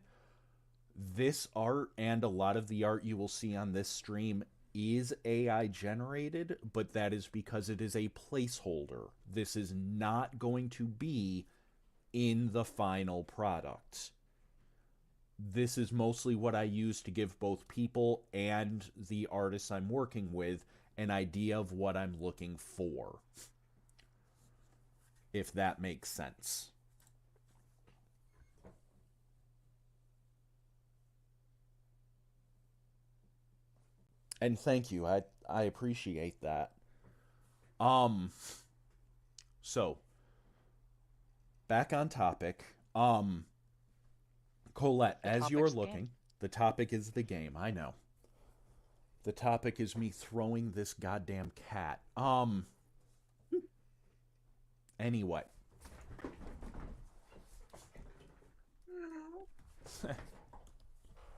This art and a lot of the art you will see on this stream is AI generated, but that is because it is a placeholder. This is not going to be in the final product. This is mostly what I use to give both people and the artists I'm working with an idea of what I'm looking for. If that makes sense. And thank you. I appreciate that. So back on topic. Colette, as you're looking, the topic is the game. I know. The topic is me throwing this goddamn cat. Anyway.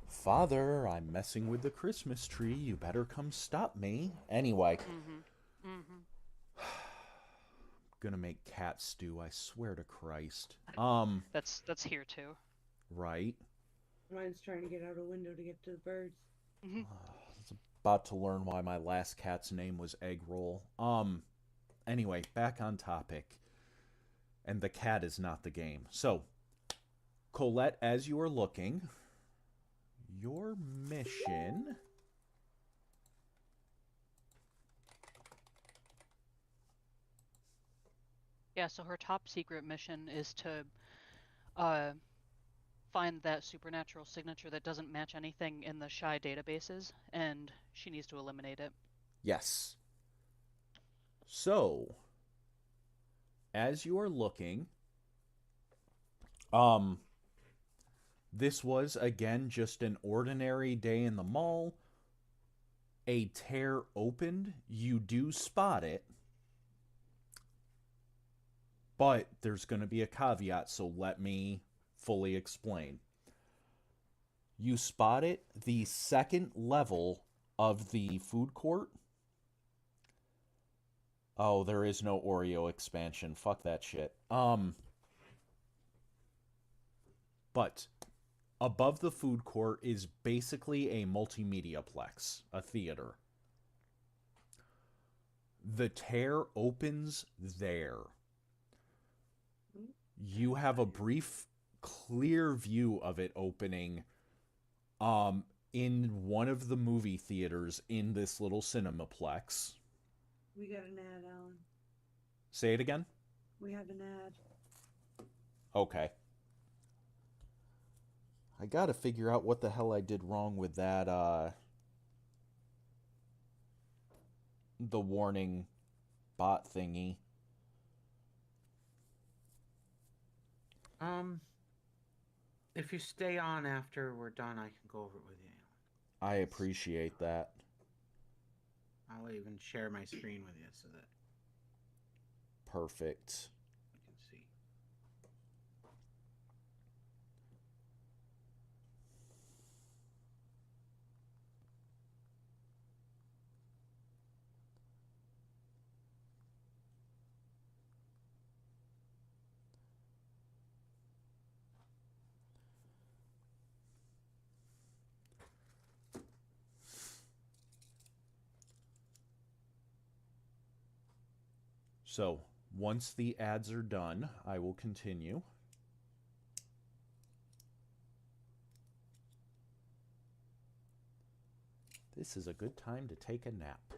Father, I'm messing with the Christmas tree. You better come stop me. Anyway. Gonna make cat stew, I swear to Christ. That's here too. Right. Mine's trying to get out a window to get to the birds. About to learn why my last cat's name was Egg Roll. Anyway, back on topic. And the cat is not the game. So, Colette, as you are looking, your mission... Yeah, so her top secret mission is to find that supernatural signature that doesn't match anything in the Shy databases, and she needs to eliminate it. Yes. So, as you are looking, this was again just an ordinary day in the mall. A tear opened. You do spot it. But there's going to be a caveat, so let me fully explain. You spot it, the second level of the food court. Oh, there is no Oreo expansion. Fuck that shit. But above the food court is basically a multimedia plex, a theater. The tear opens there. You have a brief, clear view of it opening in one of the movie theaters in this little cinemaplex. We got an ad, Alan. Say it again? We have an ad. Okay. I gotta figure out what the hell I did wrong with that, the warning bot thingy. If you stay on after we're done, I can go over it with you. I appreciate that. I'll even share my screen with you so that Perfect. you can see. So, once the ads are done, I will continue. This is a good time to take a nap.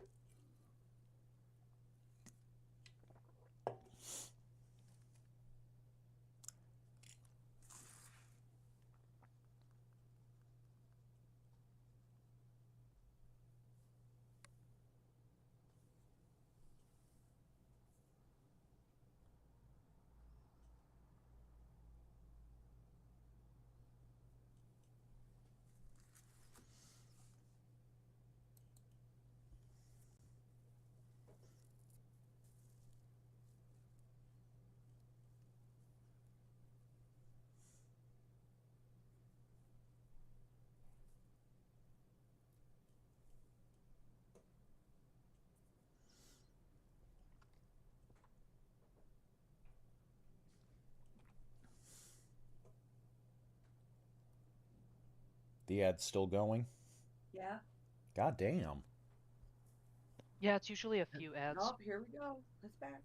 The ad's still going? Yeah. God damn. Yeah, it's usually a few ads. Oh, here we go. It's back.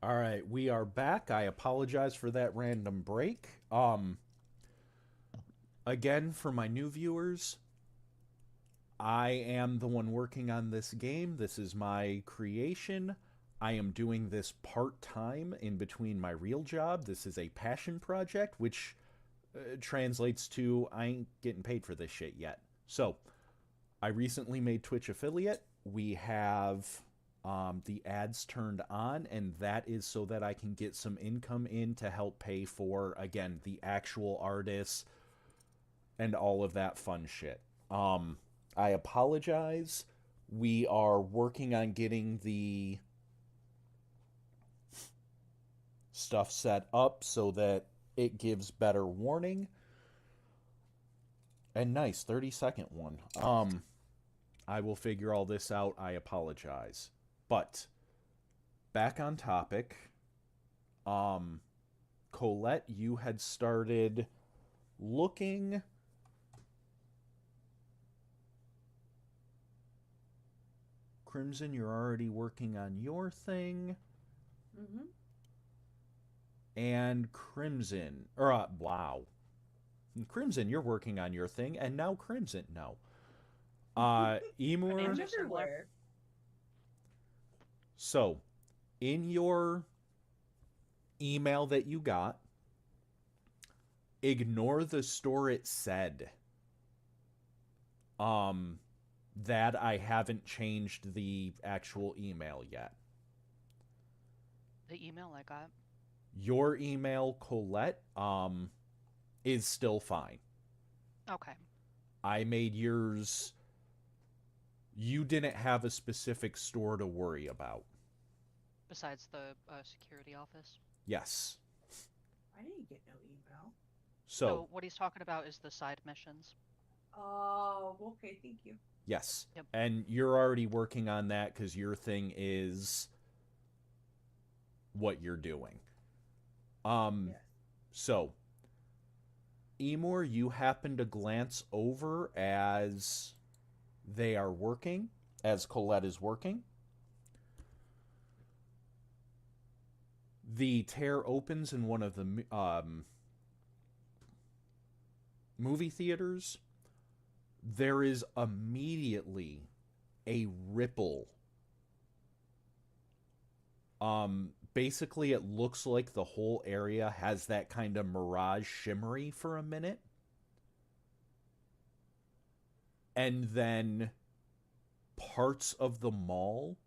All right, we are back. I apologize for that random break. Again, for my new viewers, I am the one working on this game. This is my creation. I am doing this part-time in between my real job. This is a passion project, which translates to I ain't getting paid for this shit yet. So, I recently made Twitch affiliate. We have the ads turned on, and that is so that I can get some income in to help pay for, again, the actual artists and all of that fun shit. I apologize. We are working on getting the stuff set up so that it gives better warning. And nice, 30-second one. I will figure all this out. I apologize. But, back on topic. Colette, you had started looking. Crimson, you're already working on your thing. Mm-hmm. And Crimson, wow. Crimson, you're working on your thing, and now Crimson, no. Emor. names I'm are similar. everywhere. So, in your email that you got, ignore the store it said. That I haven't changed the actual email yet. The email I got. Your email, Colette, is still fine. Okay. I made yours. You didn't have a specific store to worry about. Besides the security office. Yes. I didn't get no email. So what he's talking about is the side missions. Oh, okay. Thank you. Yes. Yep. And you're already working on that because your thing is what you're doing. Yes. So, Emor, you happen to glance over as they are working, as Colette is working. The tear opens in one of the movie theaters. There is immediately a ripple. Basically, it looks like the whole area has that kind of mirage shimmery for a minute. And then parts of the mall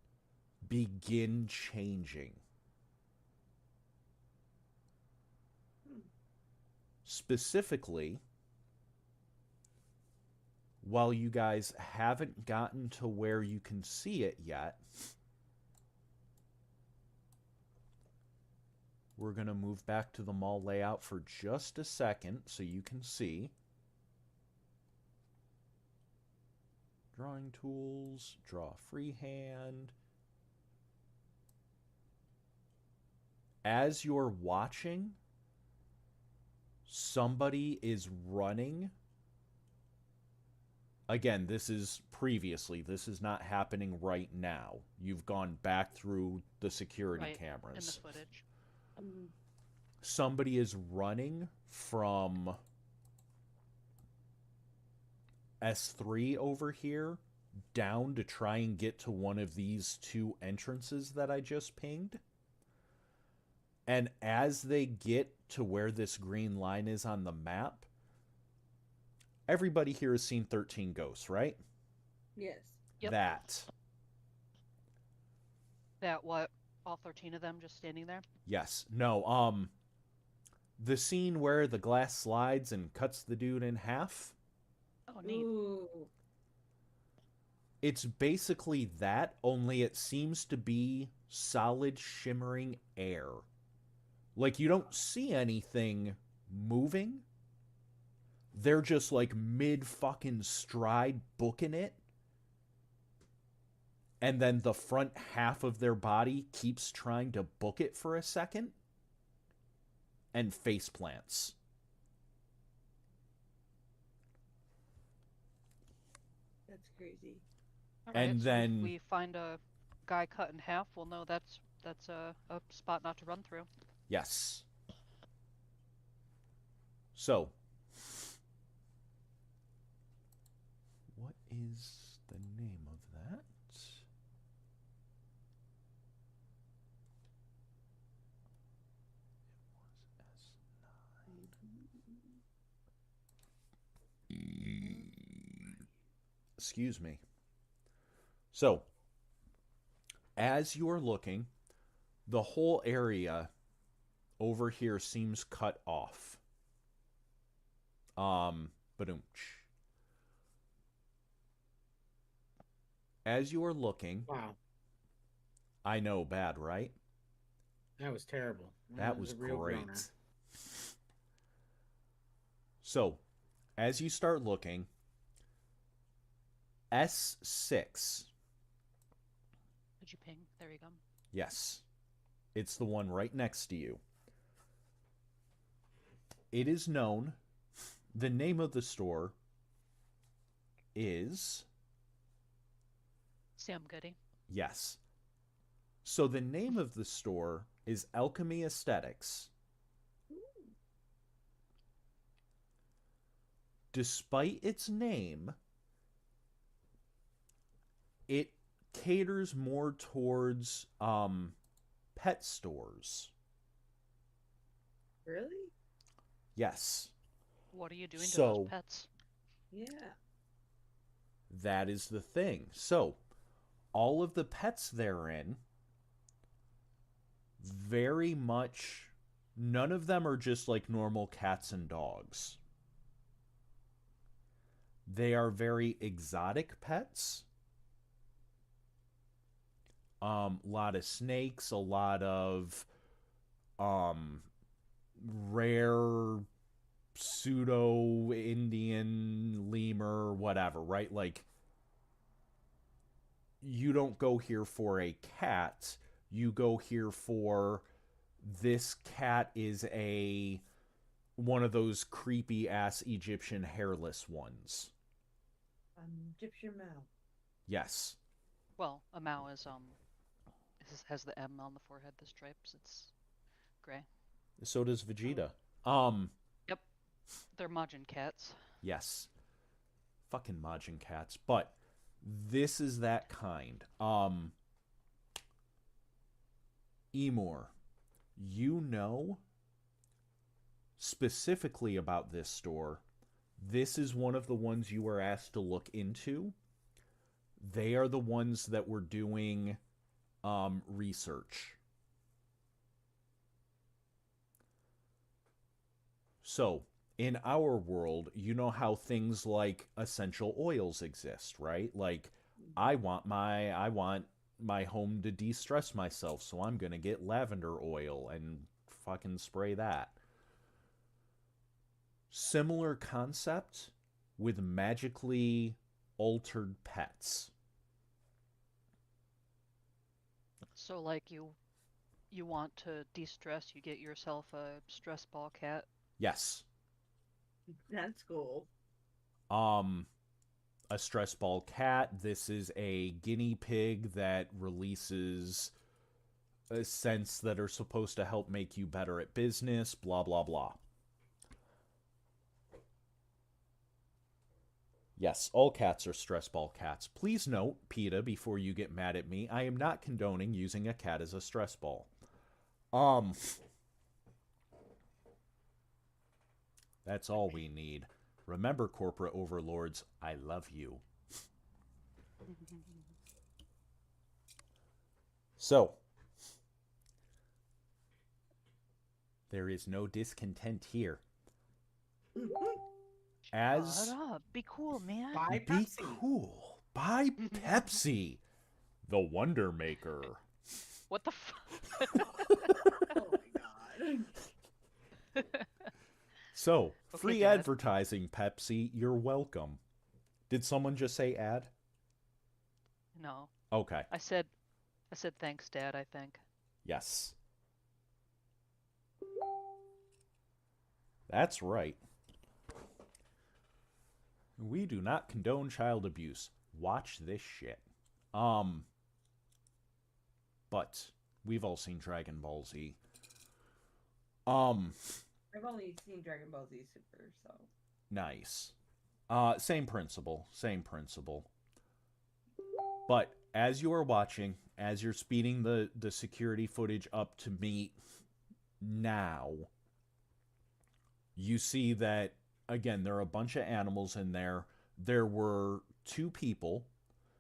begin changing. Specifically, while you guys haven't gotten to where you can see it yet, we're going to move back to the mall layout for just a second so you can see. Drawing tools, draw freehand. As you're watching, somebody is running. Again, this is previously. This is not happening right now. You've gone back through the security cameras. In the footage. Somebody is running from S3 over here down to try and get to one of these two entrances that I just pinged. And as they get to where this green line is on the map, everybody here has seen 13 Ghosts, right? Yes. Yep. That what? All 13 of them just standing there? Yes. No, the scene where the glass slides and cuts the dude in half. Oh, neat. Ooh. It's basically that, only it seems to be solid shimmering air. Like, you don't see anything moving. They're just like mid-fucking stride booking it. And then the front half of their body keeps trying to book it for a second. And face plants. That's crazy. All right, And so then if we find a guy cut in half, we'll know that's a spot not to run through. Yes. So, what is the name of that? Excuse me. So, as you're looking, the whole area over here seems cut off. Badoomch. As you are looking, Wow, I know, bad, right? that was terrible. That was a real great. groaner. So, as you start looking, S6. Did you ping? There you go. Yes. It's the one right next to you. It is known. The name of the store is... Sam Goody. Yes. So the name of the store is Alchemy Aesthetics. Despite its name, it caters more towards pet stores. Really? Yes. What are you doing to So- those pets? Yeah. That is the thing. So, all of the pets therein very much None of them are just like normal cats and dogs. They are very exotic pets. A lot of snakes, a lot of rare pseudo Indian lemur, whatever, right? Like, you don't go here for a cat. You go here for this cat is one of those creepy ass Egyptian hairless ones. Egyptian Mao. Yes. Well, a Mao has the M on the forehead, the stripes. It's gray. So does Vegeta. Yep, they're Majin cats. Yes. Fucking Majin cats. But this is that kind. Emor, you know specifically about this store. This is one of the ones you were asked to look into. They are the ones that were doing research. So, in our world, you know how things like essential oils exist, right? Like, I want my home to de-stress myself, so I'm gonna get lavender oil and fucking spray that. Similar concept with magically altered pets. So like you want to de-stress, you get yourself a stress ball cat. Yes. That's cool. A stress ball cat. This is a guinea pig that releases scents that are supposed to help make you better at business, blah, blah, blah. Yes, all cats are stress ball cats. Please note, PETA, before you get mad at me, I am not condoning using a cat as a stress ball. That's all we need. Remember, corporate overlords, I love you. So, there is no discontent here. Shut up. Be cool, man. Buy Be Pepsi. cool. Buy Pepsi, the Wonder Maker. What the f- Oh my god. So, Okay, free Dad. advertising, Pepsi. You're welcome. Did someone just say ad? No. Okay. I said thanks, Dad, I think. Yes. That's right. We do not condone child abuse. Watch this shit. But we've all seen Dragon Ball Z. I've only seen Dragon Ball Z Super, so. Nice. Same principle. Same principle. But as you are watching, as you're speeding the security footage up to meet now, you see that, again, there are a bunch of animals in there. There were two people.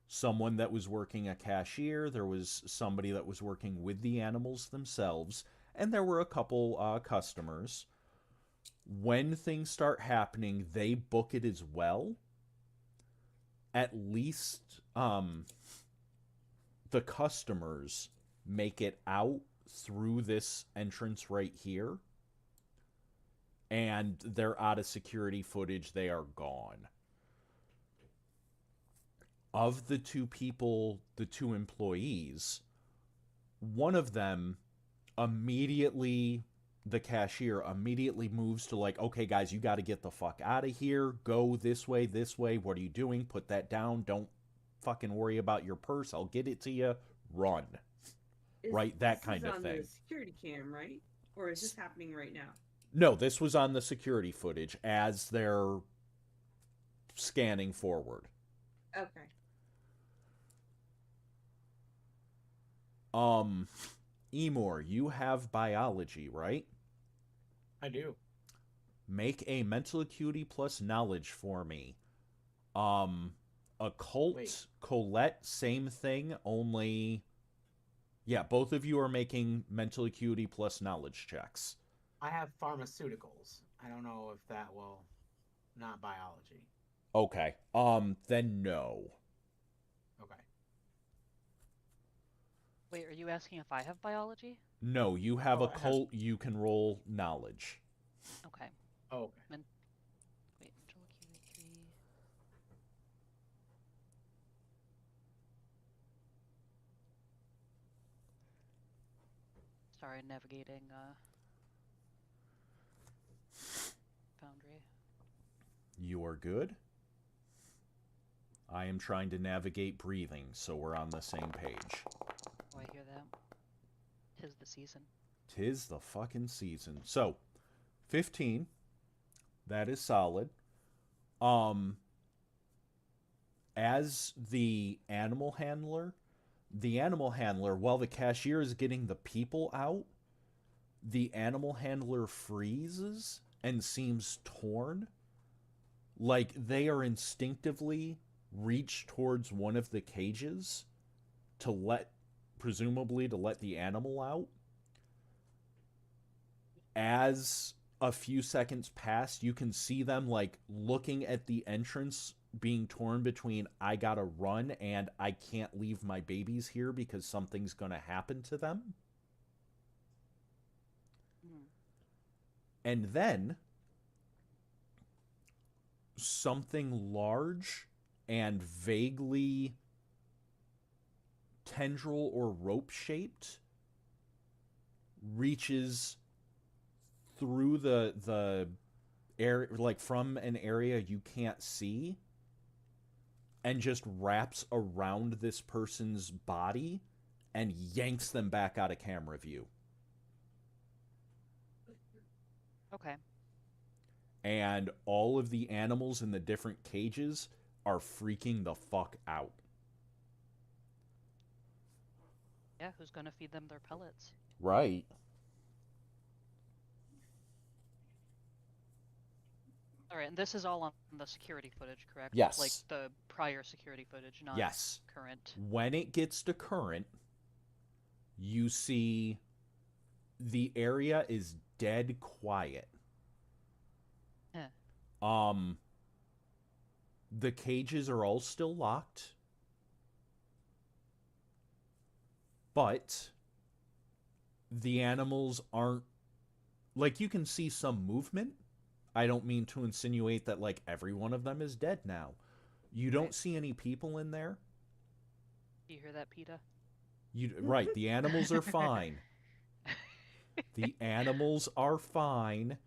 Someone that was working a cashier. There was somebody that was working with the animals themselves. And there were a couple customers. When things start happening, they book it as well. At least the customers make it out through this entrance right here. And they're out of security footage. They are gone. Of the two people, the two employees, one of them immediately, the cashier immediately moves to like, okay, guys, you got to get the fuck out of here. Go this way, this way. What are you doing? Put that down. Don't fucking worry about your purse. I'll get it to you. Run. Right, that kind of This is thing. on the security cam, right? Or is this happening right now? No, this was on the security footage as they're scanning forward. Okay. Emor, you have biology, right? I do. Make a mental acuity plus knowledge for me. Occult, Wait. Colette, same thing, only... Yeah, both of you are making mental acuity plus knowledge checks. I have pharmaceuticals. I don't know if that will... Not biology. Okay. Then no. Okay. Wait, are you asking if I have biology? No, you have Oh, a it has- cult. You can roll knowledge. Okay. Oh, okay. Wait, mental acuity 3. Sorry, navigating Foundry. You are good. I am trying to navigate breathing, so we're on the same page. Oh, I hear that. 'Tis the season. 'Tis the fucking season. So, 15. That is solid. As the animal handler, while the cashier is getting the people out, the animal handler freezes and seems torn. Like they are instinctively reach towards one of the cages presumably to let the animal out. As a few seconds pass, you can see them like looking at the entrance being torn between I gotta run and I can't leave my babies here because something's gonna happen to them. And then something large and vaguely tendril or rope shaped reaches through the air, like from an area you can't see, and just wraps around this person's body and yanks them back out of camera view. Okay. And all of the animals in the different cages are freaking the fuck out. Yeah, who's gonna feed them their pellets? Right. All right, and this is all on the security footage, correct? Yes. Like the prior security footage, not Yes. current. When it gets to current, you see the area is dead quiet. Eh. The cages are all still locked. But the animals aren't, like, you can see some movement. I don't mean to insinuate that like every one of them is dead now. You don't Right. see any people in there. Do you hear that, PETA? Right, the animals are fine. The animals are fine.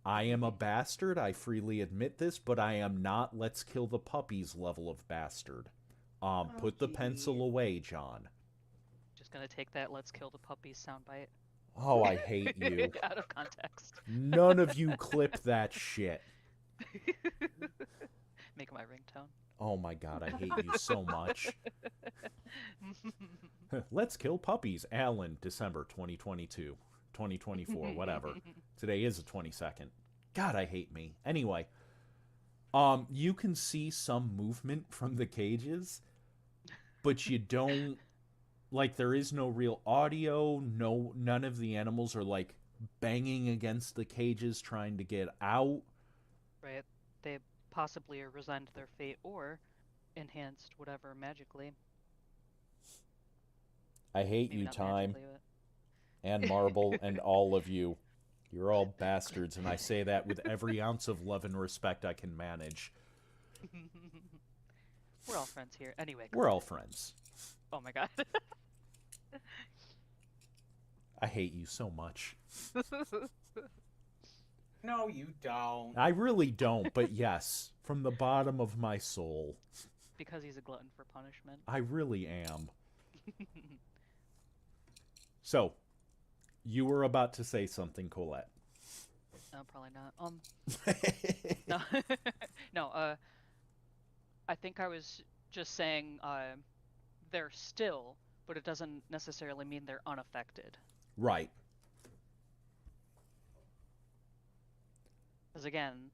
I am a bastard, I freely admit this, but I am not let's kill the puppies level of bastard. Put the pencil geez. away, John. Just gonna take that "let's kill the puppies" soundbite Oh, I hate you. out of context. None of you clip that shit. Make it my ringtone. Oh my god, I hate you so much. Let's kill puppies, Alan, December 2022. 2024, whatever. Today is the 22nd. God, I hate me. Anyway, you can see some movement from the cages, but you don't, like, there is no real audio. None of the animals are like banging against the cages trying to get out. Right. They possibly are resigned to their fate or enhanced whatever magically. I hate Maybe you, not Time, magically, but... and Marble, and all of you. You're all bastards, and I say that with every ounce of love and respect I can manage. We're all friends here. Anyway. We're all friends. Oh my god. I hate you so much. No, you don't. I really don't, but yes, from the bottom of my soul, Because he's a glutton for punishment. I really am. So, you were about to say something, Colette. No, probably not. No. No, I think I was just saying they're still, but it doesn't necessarily mean they're unaffected. Right. Because again,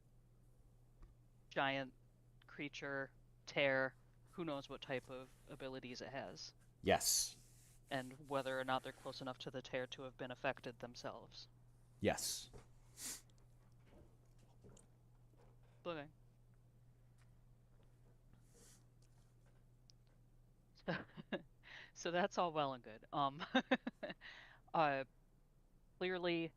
giant creature, tear, who knows what type of abilities it has, Yes. and whether or not they're close enough to the tear to have been affected themselves. Yes. Living. So that's all well and good. Uh, clearly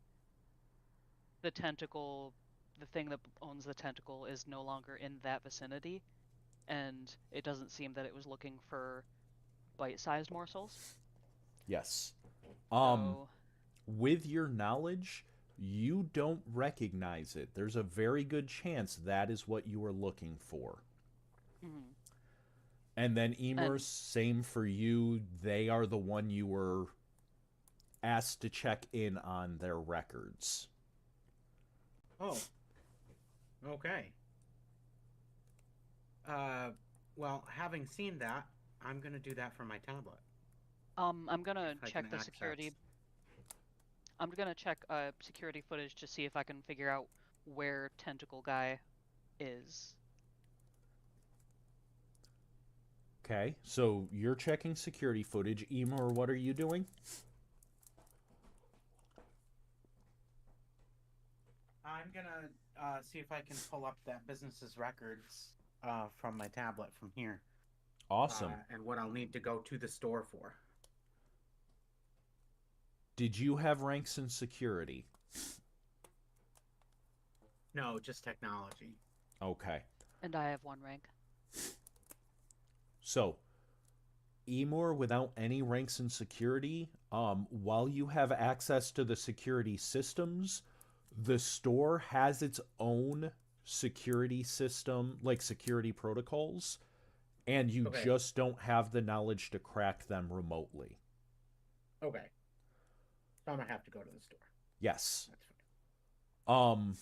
the tentacle, the thing that owns the tentacle, is no longer in that vicinity, and it doesn't seem that it was looking for bite-sized morsels. Yes. So, With your knowledge, you don't recognize it. There's a very good chance that is what you were looking for. mhm. And then Emer, And same for you. They are the one you were asked to check in on their records. Oh, okay. Well, having seen that, I'm gonna do that for my tablet. I'm gonna If I check can the access. security. I'm gonna check security footage to see if I can figure out where Tentacle Guy is. Okay, so you're checking security footage. Emer, what are you doing? I'm gonna see if I can pull up that business's records from my tablet from here. Awesome. And what I'll need to go to the store for. Did you have ranks in security? No, just technology. Okay. And I have one rank. So, Emor, without any ranks in security, while you have access to the security systems, the store has its own security system, like security protocols, and you Okay. just don't have the knowledge to crack them remotely. Okay. So I'm gonna have to go to the store. Yes. That's fine.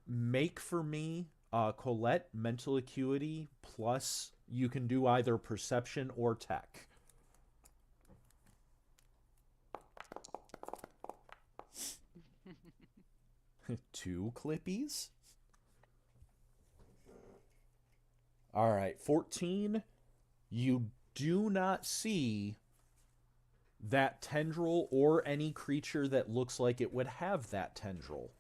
Make for me, Colette, mental acuity, plus you can do either perception or tech. 2 clippies. All right, 14. You do not see that tendril or any creature that looks like it would have that tendril.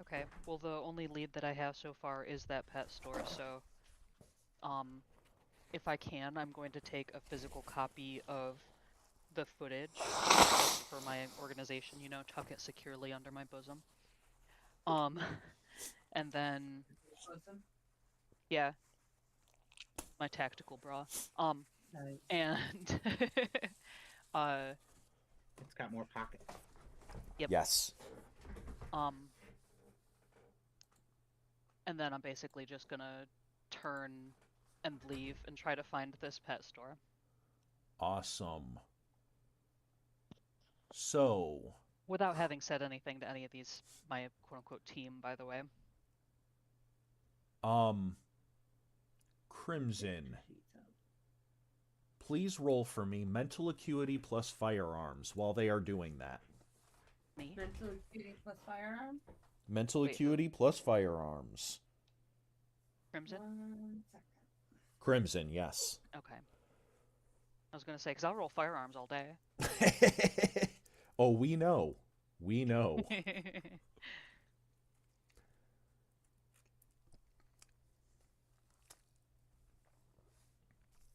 Okay, well the only lead that I have so far is that pet store, so if I can, I'm going to take a physical copy of the footage just for my organization, you know, tuck it securely under my bosom. And then Listen. yeah, my tactical bra. Nice. And It's got more pockets. yep. Yes. And then I'm basically just gonna turn and leave and try to find this pet store. Awesome. So, Without having said anything to any of these, my quote-unquote team, by the way. Crimson, please roll for me mental acuity plus firearms while they are doing that. Me? Mental acuity plus firearm. Mental Wait, who? acuity plus firearms. Crimson? 1 second. Crimson, yes. Okay. I was gonna say, because I'll roll firearms all day. Oh, we know. We know.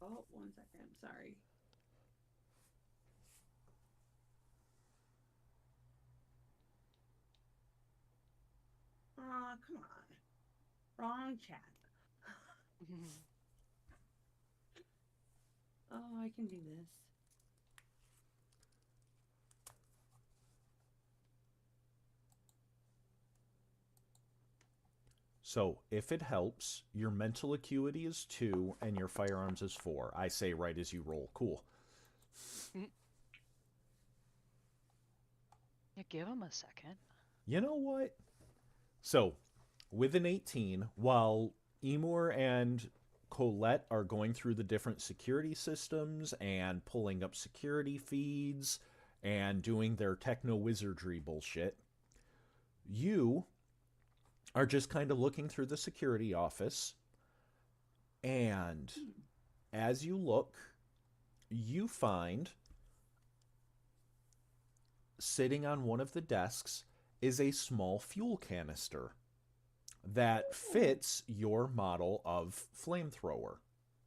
Oh, 1 second. Sorry. Aw, come on. Wrong chat. Oh, I can do this. So, if it helps, your mental acuity is 2 and your firearms is 4. I say right as you roll. Cool. Yeah, give him a second. You know what? So, with an 18, while Emor and Colette are going through the different security systems and pulling up security feeds and doing their techno-wizardry bullshit, you are just kind of looking through the security office, and as you look, you find sitting on one of the desks is a small fuel canister that fits your model of flamethrower,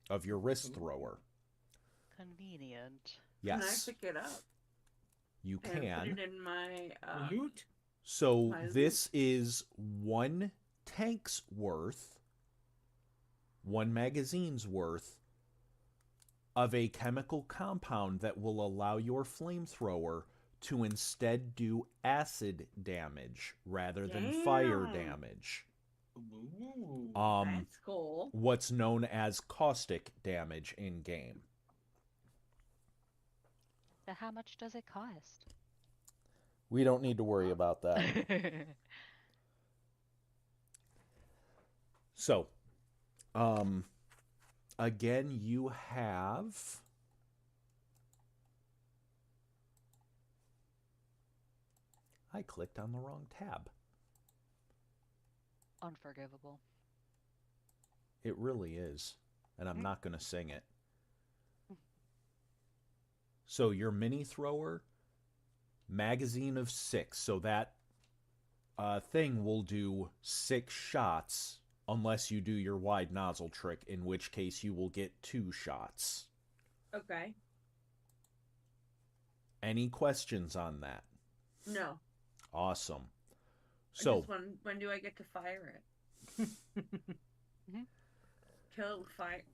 of your wrist thrower. Convenient. Can I Yes, pick it up you and put can. it in my Loot? So my this is 1 tank's worth, 1 magazine's worth of a chemical compound that will allow your flamethrower to instead do acid damage rather than fire Damn. damage. Ooh. That's cool. What's known as caustic damage in game. So how much does it cost? We don't need to worry about that. So, again, you have I clicked on the wrong tab. Unforgivable. It really is. And I'm not going to sing it. So your mini thrower, magazine of 6. So that thing will do 6 shots unless you do your wide nozzle trick, in which case you will get 2 shots. Okay. Any questions on that? No. Awesome. I So, just when do I get to fire it? Kill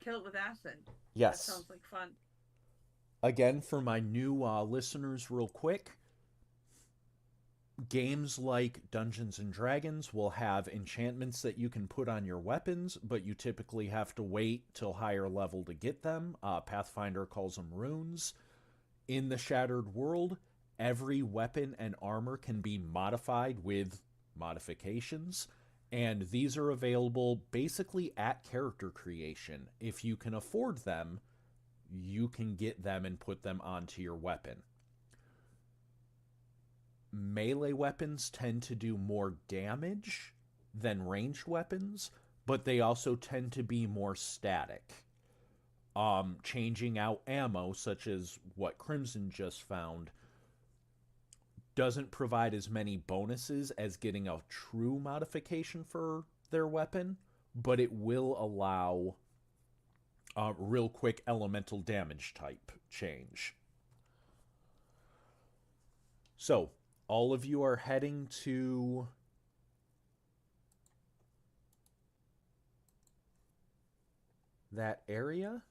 it with acid. yes. That sounds like fun. Again, for my new listeners, real quick, games like Dungeons and Dragons will have enchantments that you can put on your weapons, but you typically have to wait till higher level to get them. Pathfinder calls them runes. In the Shattered World, every weapon and armor can be modified with modifications, and these are available basically at character creation. If you can afford them, you can get them and put them onto your weapon. Melee weapons tend to do more damage than ranged weapons, but they also tend to be more static. Changing out ammo, such as what Crimson just found, doesn't provide as many bonuses as getting a true modification for their weapon, but it will allow real quick elemental damage type change. So, all of you are heading to that area?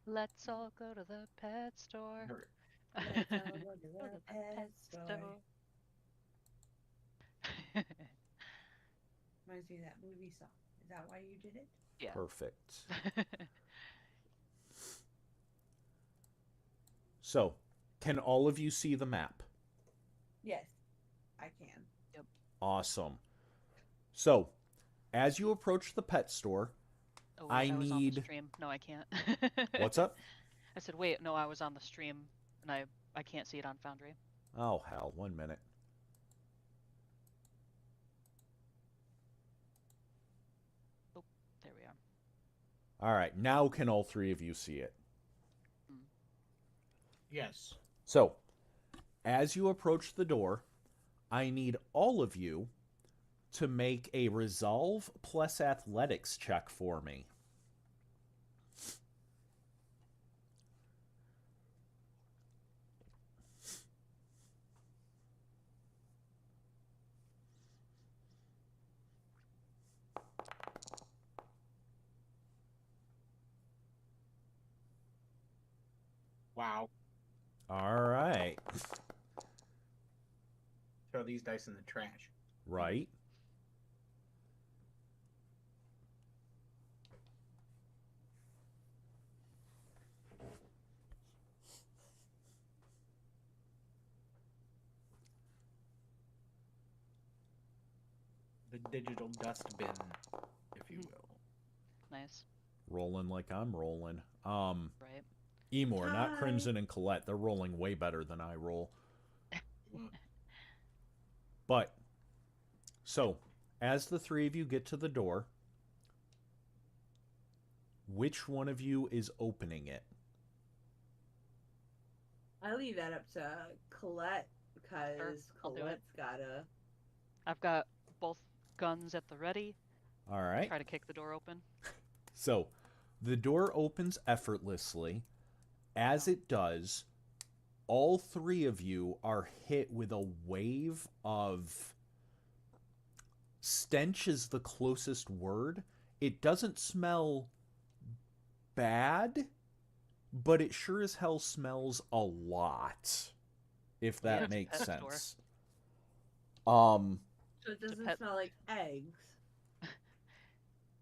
Let's all go to the pet store. Let's all go to the pet store. Reminds me of that movie song. Is that why you did it? Yeah. Perfect. So, can all of you see the map? Yes, I can. Yep. Awesome. So, as you approach the pet store, Oh, wait, I was on the need... stream. No, I can't. What's up? I said, wait, no, I was on the stream, and I can't see it on Foundry. Oh, hell, 1 minute. Oh, there we are. All right, now can all 3 of you see it? Yes. So, as you approach the door, I need all of you to make a resolve plus athletics check for me. Wow. All right. Throw these dice in the trash. Right. The digital dustbin, if you will. Nice. Rolling like I'm rolling. Right. Emor, not Hi. Crimson and Colette. They're rolling way better than I roll. But, so, as the 3 of you get to the door, which one of you is opening it? I leave that up to Colette because I'll do it. Colette's gotta. I've got both guns at the ready. All right. Try to kick the door open. So, the door opens effortlessly. As it does, all three of you are hit with a wave of stench is the closest word. It doesn't smell bad, but it sure as hell smells a lot, if that Yeah, it's a makes pet store. sense. So it doesn't pet- smell like eggs.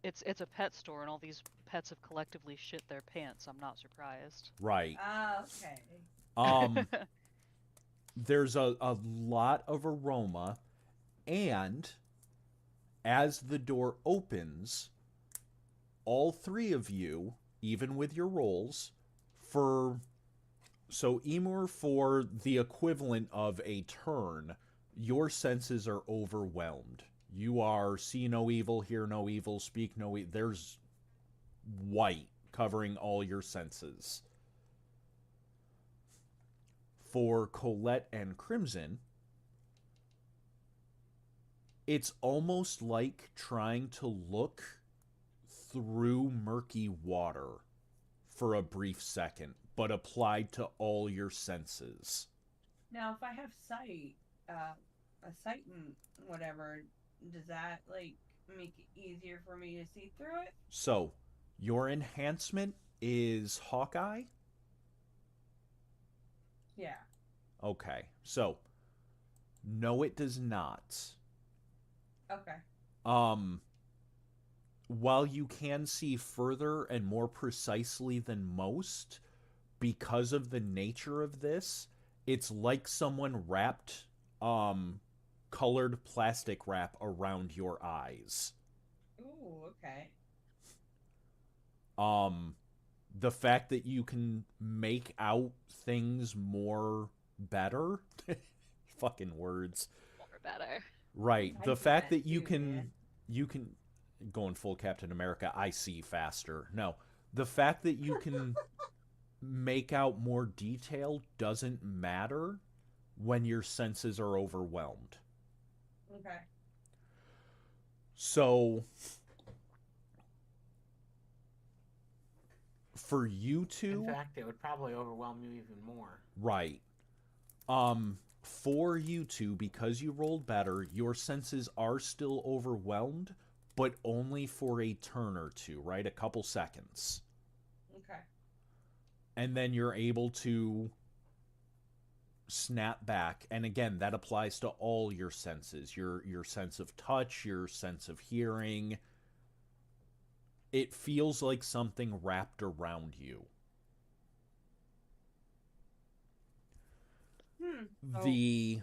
It's a pet store, and all these pets have collectively shit their pants. I'm not surprised. Right. Ah, okay. There's a lot of aroma, and as the door opens, all three of you, even with your rolls, so Emor, for the equivalent of a turn, your senses are overwhelmed. You are see no evil, hear no evil, speak no evil. There's white covering all your senses. For Colette and Crimson, it's almost like trying to look through murky water for a brief second, but applied to all your senses. Now, if I have sight, a sight and whatever, does that like make it easier for me to see through it? So, your enhancement is Hawkeye? Yeah. Okay. So, no, it does not. Okay. While you can see further and more precisely than most, because of the nature of this, it's like someone wrapped colored plastic wrap around your eyes. Ooh, okay. The fact that you can make out things more better, fucking words. Or better. Right. I The do fact that that you too, can man. going full Captain America, I see faster. No. The fact that you can make out more detail doesn't matter when your senses are overwhelmed. Okay. So for you two, In fact, it would probably overwhelm you even more. right. For you two, because you rolled better, your senses are still overwhelmed, but only for a turn or two, right? A couple seconds. Okay. And then you're able to snap back. And again, that applies to all your senses. Your sense of touch, your sense of hearing. It feels like something wrapped around you. Oh. The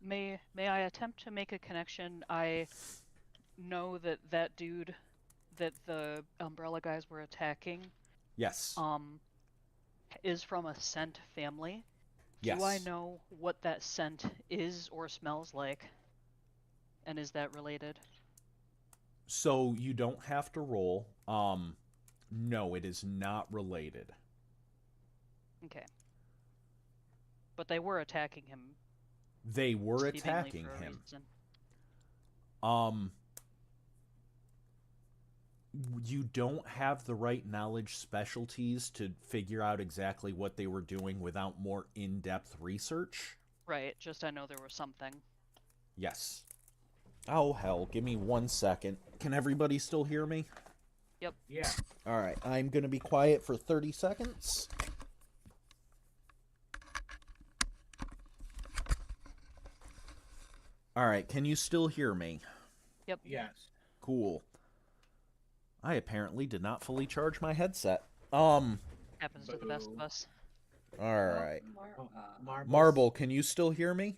May I attempt to make a connection? I know that that dude that the umbrella guys were attacking yes. is from a scent family. Yes. Do I know what that scent is or smells like? And is that related? So you don't have to roll. No, it is not related. Okay. But they were attacking him. They were seemingly attacking for a him. reason. You don't have the right knowledge specialties to figure out exactly what they were doing without more in-depth research. Right, just I know there was something. Yes. Oh, hell, give me 1 second. Can everybody still hear me? Yep. Yeah. All right, I'm going to be quiet for 30 seconds. All right, can you still hear me? Yep. Yes. Cool. I apparently did not fully charge my headset. Happens to the best of us. All right. Oh, Marbles. Marble, can you still hear me?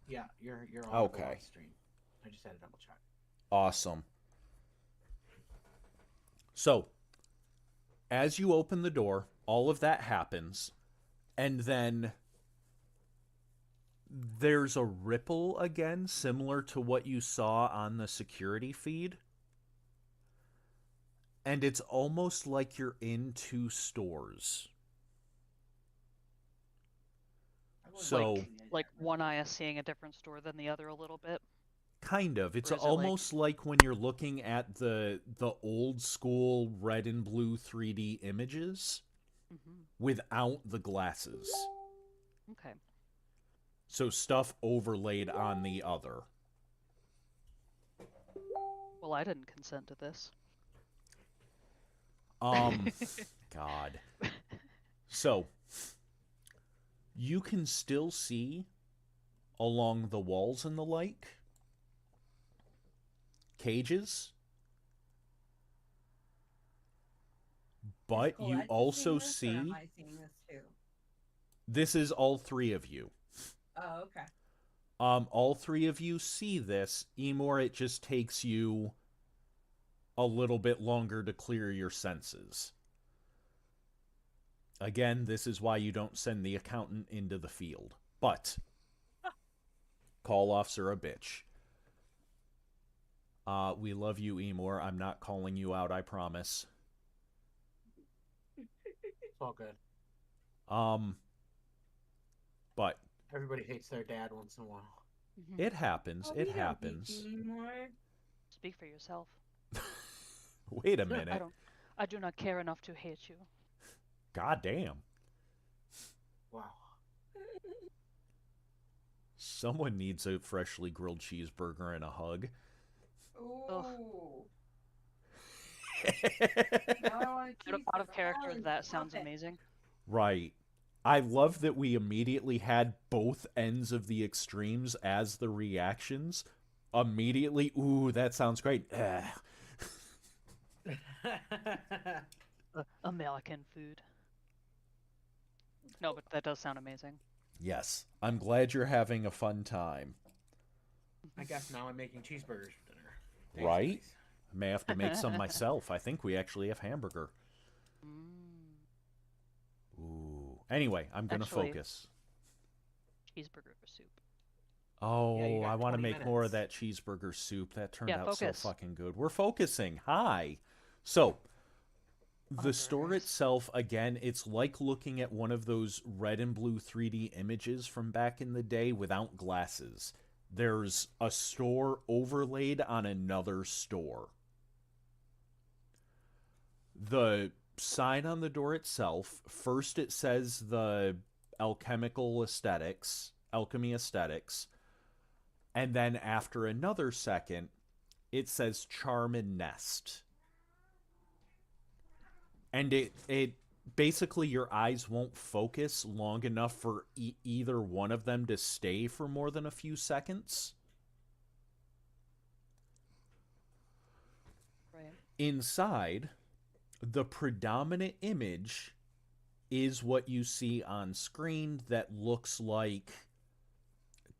Yeah, you're audible Okay. on stream. I just had to double check. Awesome. So, as you open the door, all of that happens, and then there's a ripple again, similar to what you saw on the security feed. And it's almost like you're in two stores. I wasn't So, looking at Like it. one eye is seeing a different store than the other a little bit. kind of. It's Or is it like almost like when you're looking at the old school red and blue 3D images without the glasses. okay? So stuff overlaid on the other. Well, I didn't consent to this. God. So, you can still see along the walls and the like cages, but Is you Colette also seeing this, or am see I seeing this too? this is all three of you. Oh, okay. All three of you see this. Emor, it just takes you a little bit longer to clear your senses. Again, this is why you don't send the accountant into the field. But call-offs are a bitch. We love you, Emor. I'm not calling you out, I promise. It's all good. But Everybody hates their dad once in a while. it happens. Oh, It we don't hate happens. you anymore. Speak for yourself. Wait a minute. I do not care enough to hate you. God damn. Wow. Someone needs a freshly grilled cheeseburger and a hug. Ooh. Now I want a Out of cheeseburger. character, Alan, that stop sounds it. amazing. Right. I love that we immediately had both ends of the extremes as the reactions. Immediately, ooh, that sounds great. American food. No, but that does sound amazing. Yes, I'm glad you're having a fun time. I guess now I'm making cheeseburgers for dinner. Thanks, Right? guys. I may have to make some myself. I think we actually have hamburger. Ooh. Anyway, I'm going to Actually- focus. Cheeseburger soup. Oh, Yeah, you got I want to 20 make more of minutes. that cheeseburger soup. That turned Yeah, out focus. so fucking good. We're focusing. Hi. So, the store Burgers. itself, again, it's like looking at one of those red and blue 3D images from back in the day without glasses. There's a store overlaid on another store. The sign on the door itself, first it says the alchemy aesthetics, and then after another second, it says charm and nest. And it basically, your eyes won't focus long enough for either one of them to stay for more than a few seconds. Right. Inside, the predominant image is what you see on screen that looks like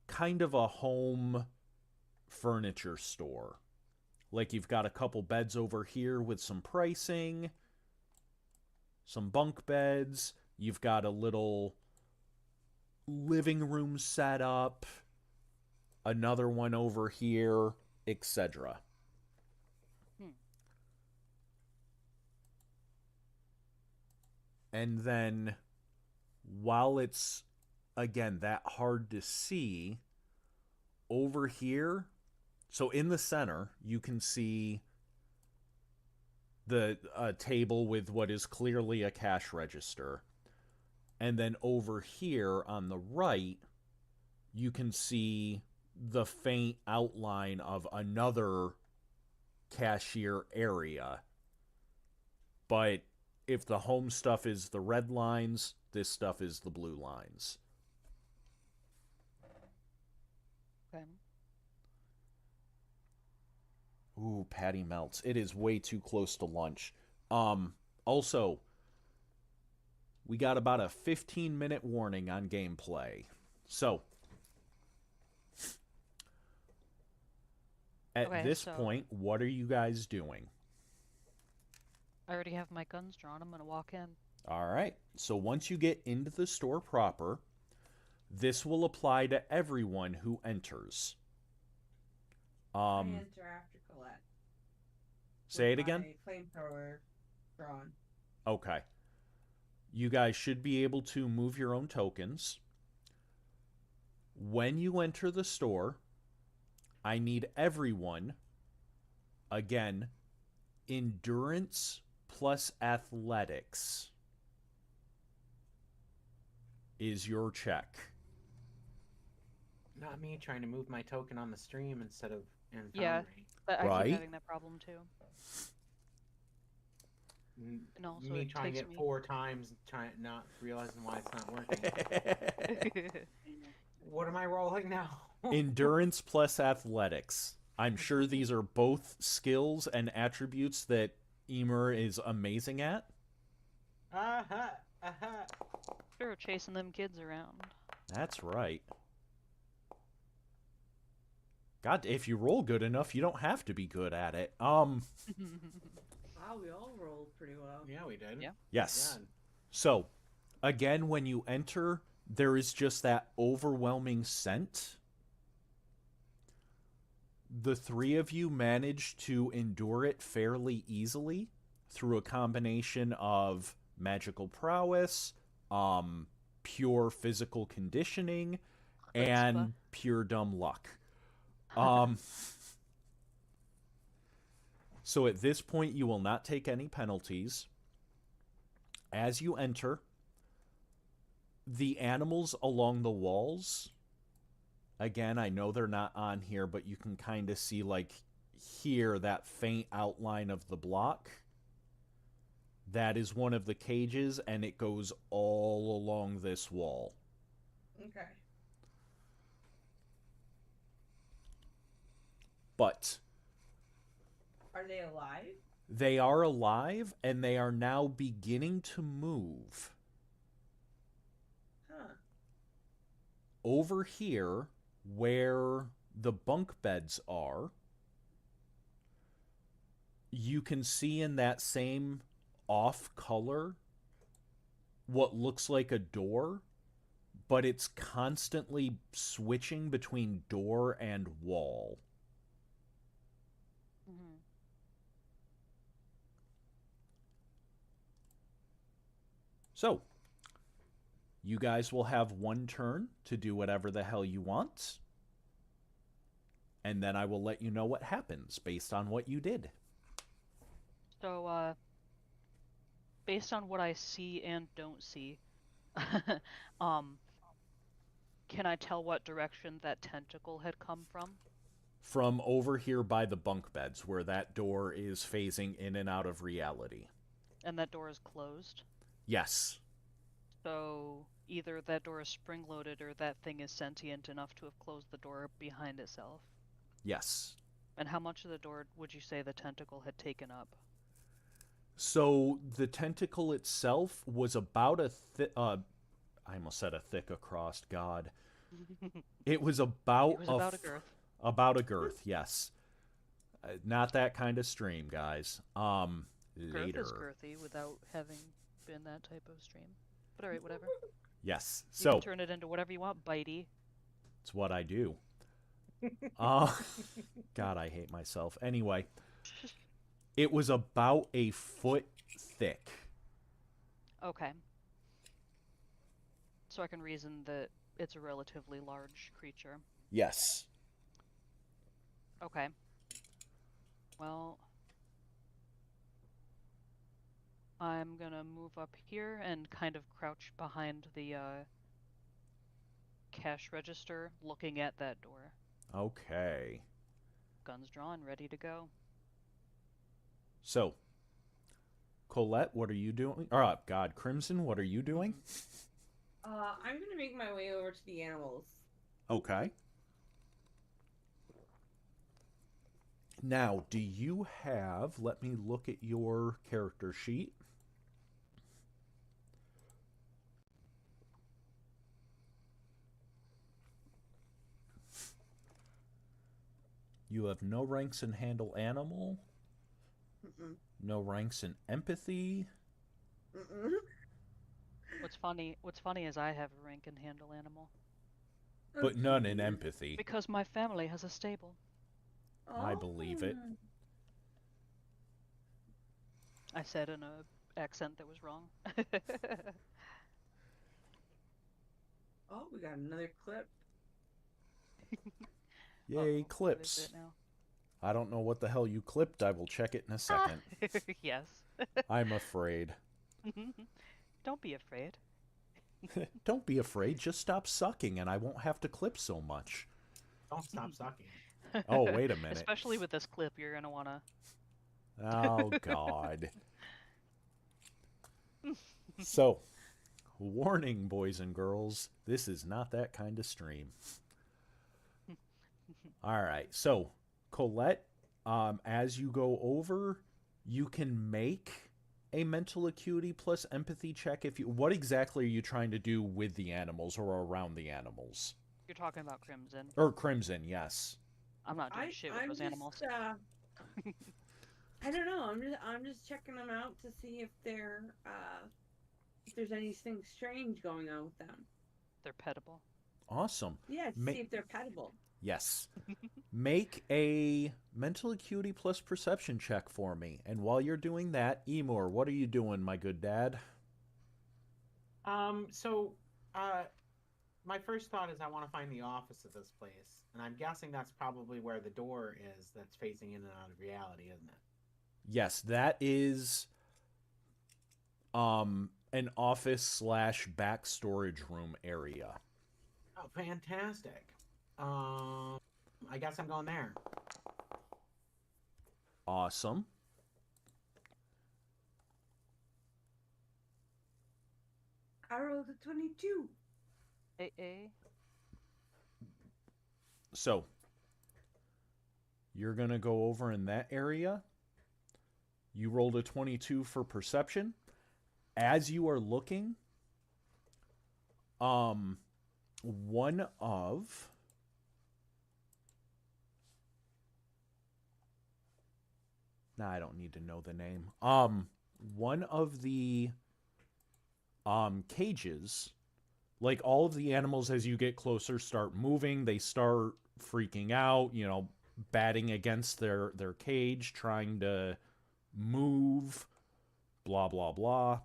kind of a home furniture store. Like you've got a couple beds over here with some pricing, some bunk beds, you've got a little living room set up, another one over here, etc. And then, while it's, again, that hard to see, over here, so in the center, you can see the table with what is clearly a cash register. And then over here on the right, you can see the faint outline of another cashier area. But if the home stuff is the red lines, this stuff is the blue lines. Okay. Ooh, patty melts. It is way too close to lunch. Also, we got about a 15-minute warning on gameplay. So, at this point, what are you guys doing? I already have my guns drawn. I'm gonna walk in. All right. So once you get into the store proper, this will apply to everyone who enters. I enter after Colette. Say it again? My flamethrower drawn. Okay. You guys should be able to move your own tokens. When you enter the store, I need everyone, again, endurance plus athletics is your check. Not me trying to move my token on the stream instead of in Yeah. Foundry. But I Right. keep having that problem too. And also Me it trying takes it me 4 times, trying not realizing why it's not working. What am I rolling now? Endurance plus athletics. I'm sure these are both skills and attributes that Emer is amazing at. Aha! Aha! sure chasing them kids around. That's right. God, if you roll good enough, you don't have to be good at it. Wow, we all rolled pretty well. Yeah, we did. Yeah. Yes. God. So, again, when you enter, there is just that overwhelming scent. The three of you manage to endure it fairly easily through a combination of magical prowess, pure physical conditioning, and pure dumb luck. So at this point, you will not take any penalties. As you enter, the animals along the walls, again, I know they're not on here, but you can kind of see, like, here, that faint outline of the block. That is one of the cages, and it goes all along this wall. Okay. But Are they alive? they are alive, and they are now beginning to move. Huh. Over here, where the bunk beds are, you can see in that same off color what looks like a door, but it's constantly switching between door and wall. Mhm. So, you guys will have one turn to do whatever the hell you want. And then I will let you know what happens based on what you did. So, based on what I see and don't see, um, can I tell what direction that tentacle had come from? From over here by the bunk beds, where that door is phasing in and out of reality. And that door is closed? Yes. So, either that door is spring-loaded or that thing is sentient enough to have closed the door behind itself. Yes. And how much of the door would you say the tentacle had taken up? So the tentacle itself was about a I almost said a thick across, God. It was about It was about a girth. About a girth, yes. Not that kind of stream, guys. Girth Later. is girthy without having been that type of stream. But alright, whatever. Yes. You So can turn it into whatever you want, bitey. it's what I do. God, I hate myself. Anyway, it was about a foot thick. Okay. So I can reason that it's a relatively large creature. Yes. Okay. Well, I'm gonna move up here and kind of crouch behind the cash register, looking at that door. Okay. Guns drawn, ready to go. So, Colette, what are you doing? Oh, God, Crimson, what are you doing? I'm gonna make my way over to the animals. Okay. Now, do you have, let me look at your character sheet. You have no ranks in handle animal, Mm-mm. no ranks in empathy. Mm-mm. What's funny is I have a rank in handle animal. But none in empathy. Because my family has a stable. I believe it. I said in a accent that was wrong. Oh, we got another clip. Yay, Uh-oh, what is clips. it now? I don't know what the hell you clipped. I will check it in a second. Yes. I'm afraid. Don't be afraid. Don't be afraid. Just stop sucking and I won't have to clip so much. Don't stop sucking. Oh, wait a minute. Especially with this clip, you're gonna wanna. Oh, God. So, warning, boys and girls. This is not that kind of stream. All right. So, Colette, as you go over, you can make a mental acuity plus empathy check. If you, what exactly are you trying to do with the animals or around the animals? You're talking about Crimson. Or Crimson, yes. I'm not doing shit with I'm those just, animals. I don't know. I'm just checking them out to see if if there's anything strange going on with them. They're pettable. Awesome. Yeah, to see if they're pettable. Yes. Make a mental acuity plus perception check for me. And while you're doing that, Emor, what are you doing, my good dad? My first thought is I want to find the office of this place, and I'm guessing that's probably where the door is that's facing in and out of reality, isn't it? Yes, that is an office slash back storage room area. Oh, fantastic. I guess I'm going there. Awesome. I rolled a 22. AA. So, you're going to go over in that area. You rolled a 22 for perception. As you are looking, one of... Nah, I don't need to know the name. One of the cages, like all of the animals as you get closer start moving, they start freaking out, you know, batting against their cage, trying to move, blah blah blah.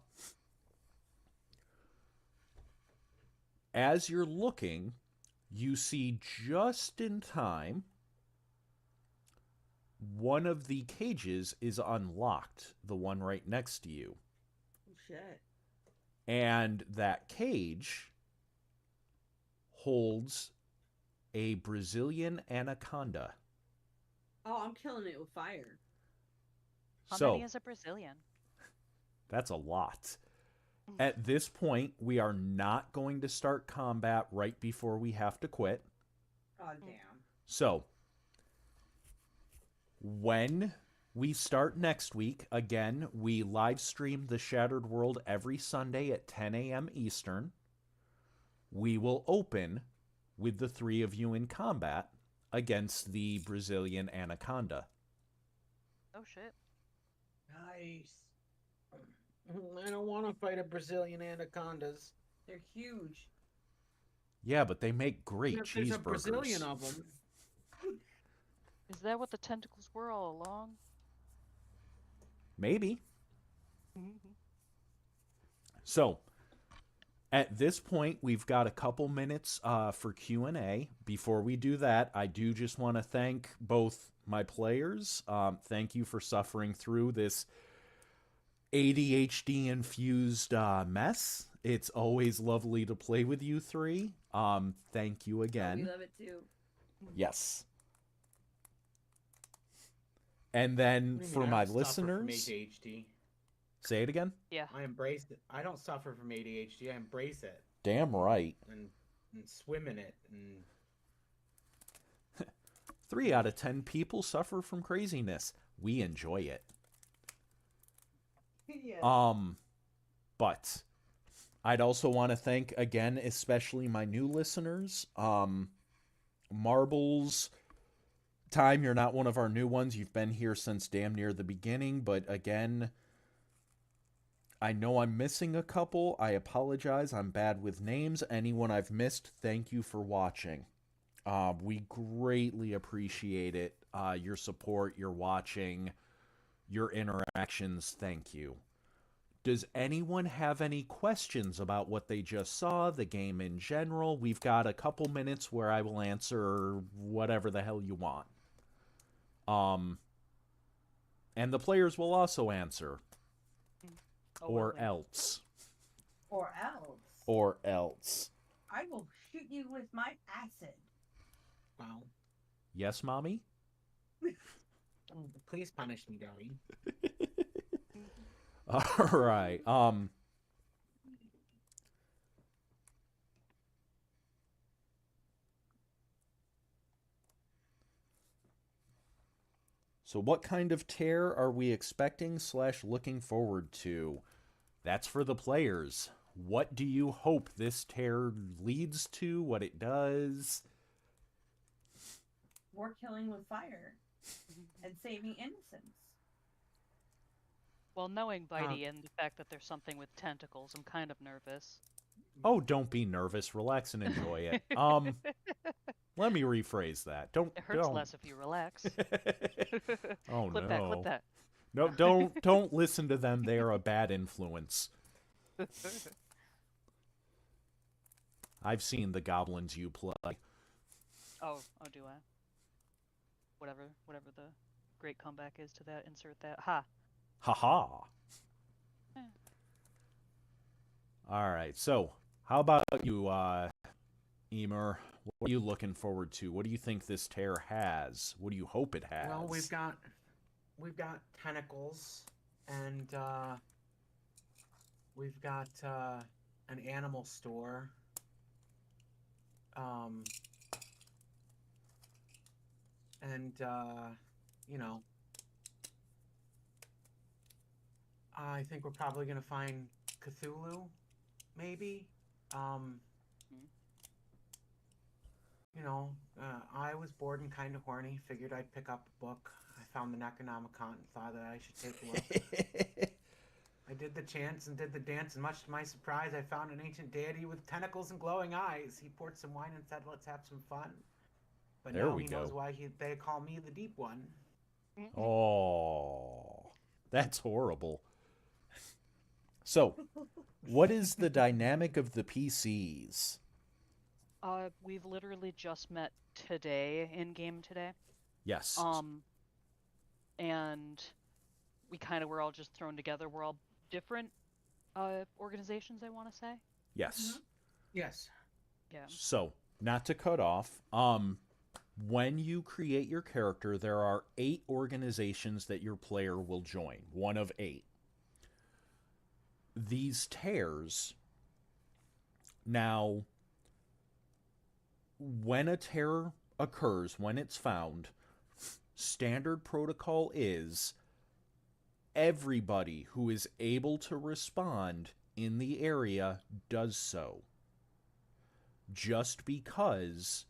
As you're looking, you see just in time one of the cages is unlocked, the one right next to you. Oh, shit. And that cage holds a Brazilian anaconda. Oh, I'm killing it with fire. How So, many is a Brazilian? that's a lot. At this point, we are not going to start combat right before we have to quit. Oh, damn. So, when we start next week, again, we live stream The Shattered World every Sunday at 10 a.m. Eastern. We will open with the three of you in combat against the Brazilian anaconda. Oh shit. Nice. I don't want to fight a Brazilian anacondas. They're huge. Yeah, but they make great If there's cheeseburgers. a Brazilian of them. Is that what the tentacles were all along? Maybe. So, at this point, we've got a couple minutes for Q&A. Before we do that, I do just want to thank both my players. Thank you for suffering through this ADHD-infused mess. It's always lovely to play with you three. Thank you Oh, again. we love it too. Yes. And then What do you for mean? I my don't suffer from listeners, ADHD. say it again. Yeah. I embrace it. I don't suffer from ADHD. I embrace it Damn right. and swim in it. And 3 out of 10 people suffer from craziness. We enjoy it. Yeah. But I'd also want to thank again, especially my new listeners. Marbles, Time, you're not one of our new ones. You've been here since damn near the beginning. But again, I know I'm missing a couple. I apologize. I'm bad with names. Anyone I've missed, thank you for watching. We greatly appreciate it. Your support, your watching, your interactions thank you. Does anyone have any questions about what they just saw, the game in general? We've got a couple minutes where I will answer whatever the hell you want. And the players will also answer. Oh, Or lovely. else. Or else. Or else. I will shoot you with my acid. Wow. Yes, Mommy? Please punish me, Daddy. All right. So what kind of tear are we expecting / looking forward to? That's for the players. What do you hope this tear leads to? What it does? We're killing with fire and saving innocents. Well, knowing Bitey and the fact that there's something with tentacles, I'm kind of nervous. Oh, don't be nervous. Relax and enjoy it. Let me rephrase that. Don't. It hurts don't. less if you relax. Oh clip no. that, clip that. No, don't listen to them. They are a bad influence. I've seen the goblins you play. Oh, do I? Whatever the great comeback is to that, insert that. Ha. Ha. Eh. All right. So, how about you, Emer? What are you looking forward to? What do you think this tear has? What do you hope it has? Well, we've got tentacles, and we've got an animal store. And you know, I think we're probably gonna find Cthulhu, maybe. You know, I was bored and kind of horny. Figured I'd pick up a book. I found the Necronomicon and thought that I should take a look. I did the chants and did the dance, and much to my surprise, I found an ancient deity with tentacles and glowing eyes. He poured some wine and said, "Let's have some fun." But There now we he go. knows why they call me the Deep One. Oh, that's horrible. So, what is the dynamic of the PCs? We've literally just met today, in game today. Yes. And we kind of were all just thrown together. We're all different organizations, I want to say. Yes. Yes. Yeah. So, not to cut off, when you create your character, there are 8 organizations that your player will join. One of 8. These tears, now, when a tear occurs, when it's found, standard protocol is everybody who is able to respond in the area does so. Just because,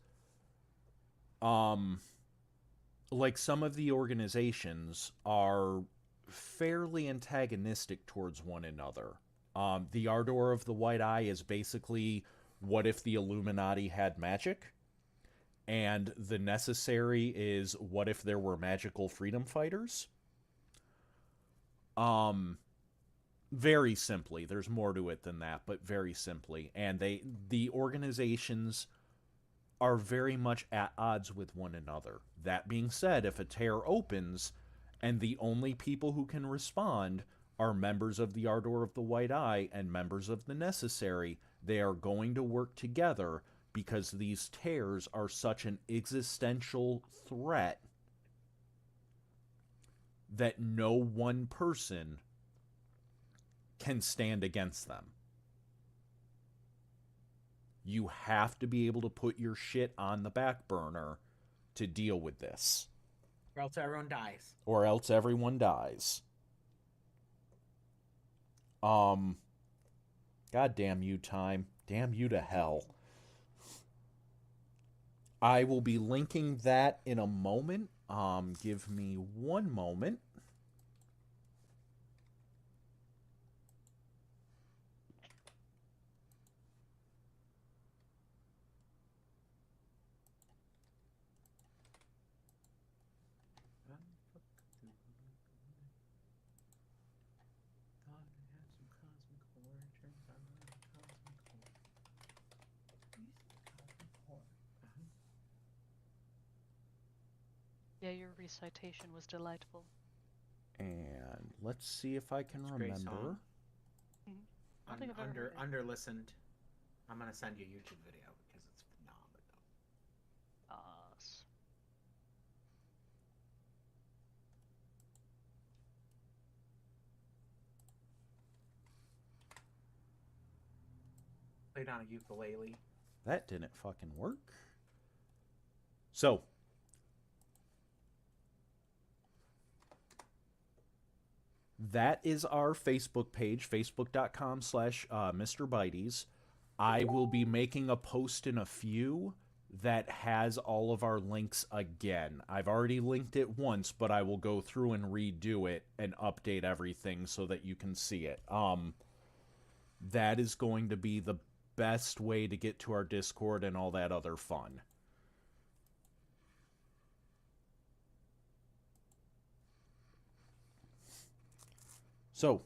like some of the organizations are fairly antagonistic towards one another. The Ardor of the White Eye is basically, what if the Illuminati had magic? And the Necessary is, what if there were magical freedom fighters? Very simply, there's more to it than that, but very simply. And the organizations are very much at odds with one another. That being said, if a tear opens and the only people who can respond are members of the Ardor of the White Eye and members of the Necessary, they are going to work together because these tears are such an existential threat that no one person can stand against them. You have to be able to put your shit on the back burner to deal with this. Or else everyone dies. Or else everyone dies. God damn you, time. Damn you to hell. I will be linking that in a moment. Give me one moment. Yeah, your recitation was delightful. And let's see if I can It's a great remember. song. I don't think I've ever heard it. Under listened. I'm gonna send you a YouTube video because it's phenomenal. Played on a ukulele. That didn't fucking work. So, that is our Facebook page, facebook.com/Mr. Bites. I will be making a post in a few that has all of our links again. I've already linked it once, but I will go through and redo it and update everything so that you can see it. That is going to be the best way to get to our Discord and all that other fun. So,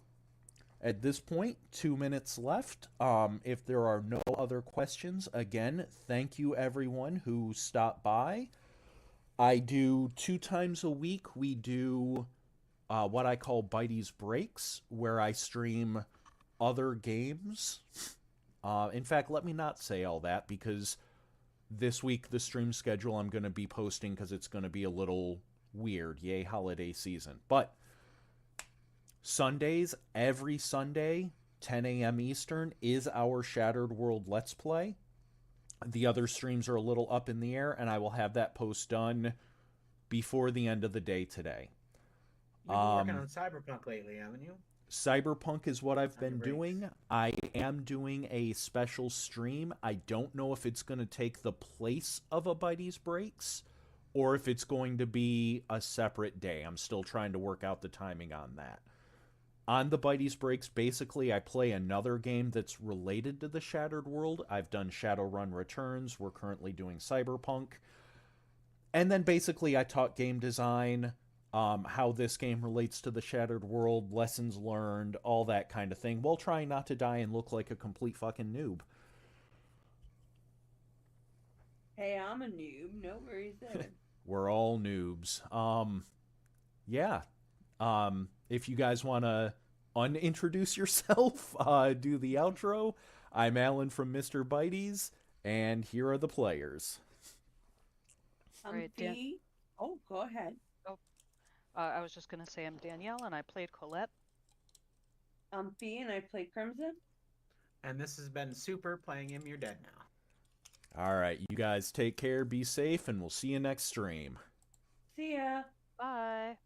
at this point, 2 minutes left. If there are no other questions, again, thank you everyone who stopped by. I do 2 times a week. We do what I call Bitey's Breaks, where I stream other games. In fact, let me not say all that, because this week the stream schedule I'm going to be posting because it's going to be a little weird. Yay, holiday season. But Sundays, every Sunday, 10 a.m. Eastern, is our Shattered World Let's Play. The other streams are a little up in the air, and I will have that post done before the end of the day today. You've been working on Cyberpunk lately, haven't you? Cyberpunk is what I've been doing. I am doing a special stream. I don't know if it's going to take the place of a Bitey's Breaks or if it's going to be a separate day. I'm still trying to work out the timing on that. On the Bitey's Breaks, basically, I play another game that's related to the Shattered World. I've done Shadowrun Returns. We're currently doing Cyberpunk. And then basically I talk game design, how this game relates to the Shattered World, lessons learned, all that kind of thing, while trying not to die and look like a complete fucking noob. Hey, I'm a noob. No worries there. We're all noobs. Yeah. If you guys want to unintroduce yourself, do the outro. I'm Alan from Mr. Bitey's, and here are the players. Right, Fee. Oh, go ahead. I was just gonna say I'm Danielle, and I played Colette. I'm Fee, and I play Crimson. And this has been Super playing him. You're dead now. All right, you guys take care, be safe, and we'll see you next stream. See ya. Bye.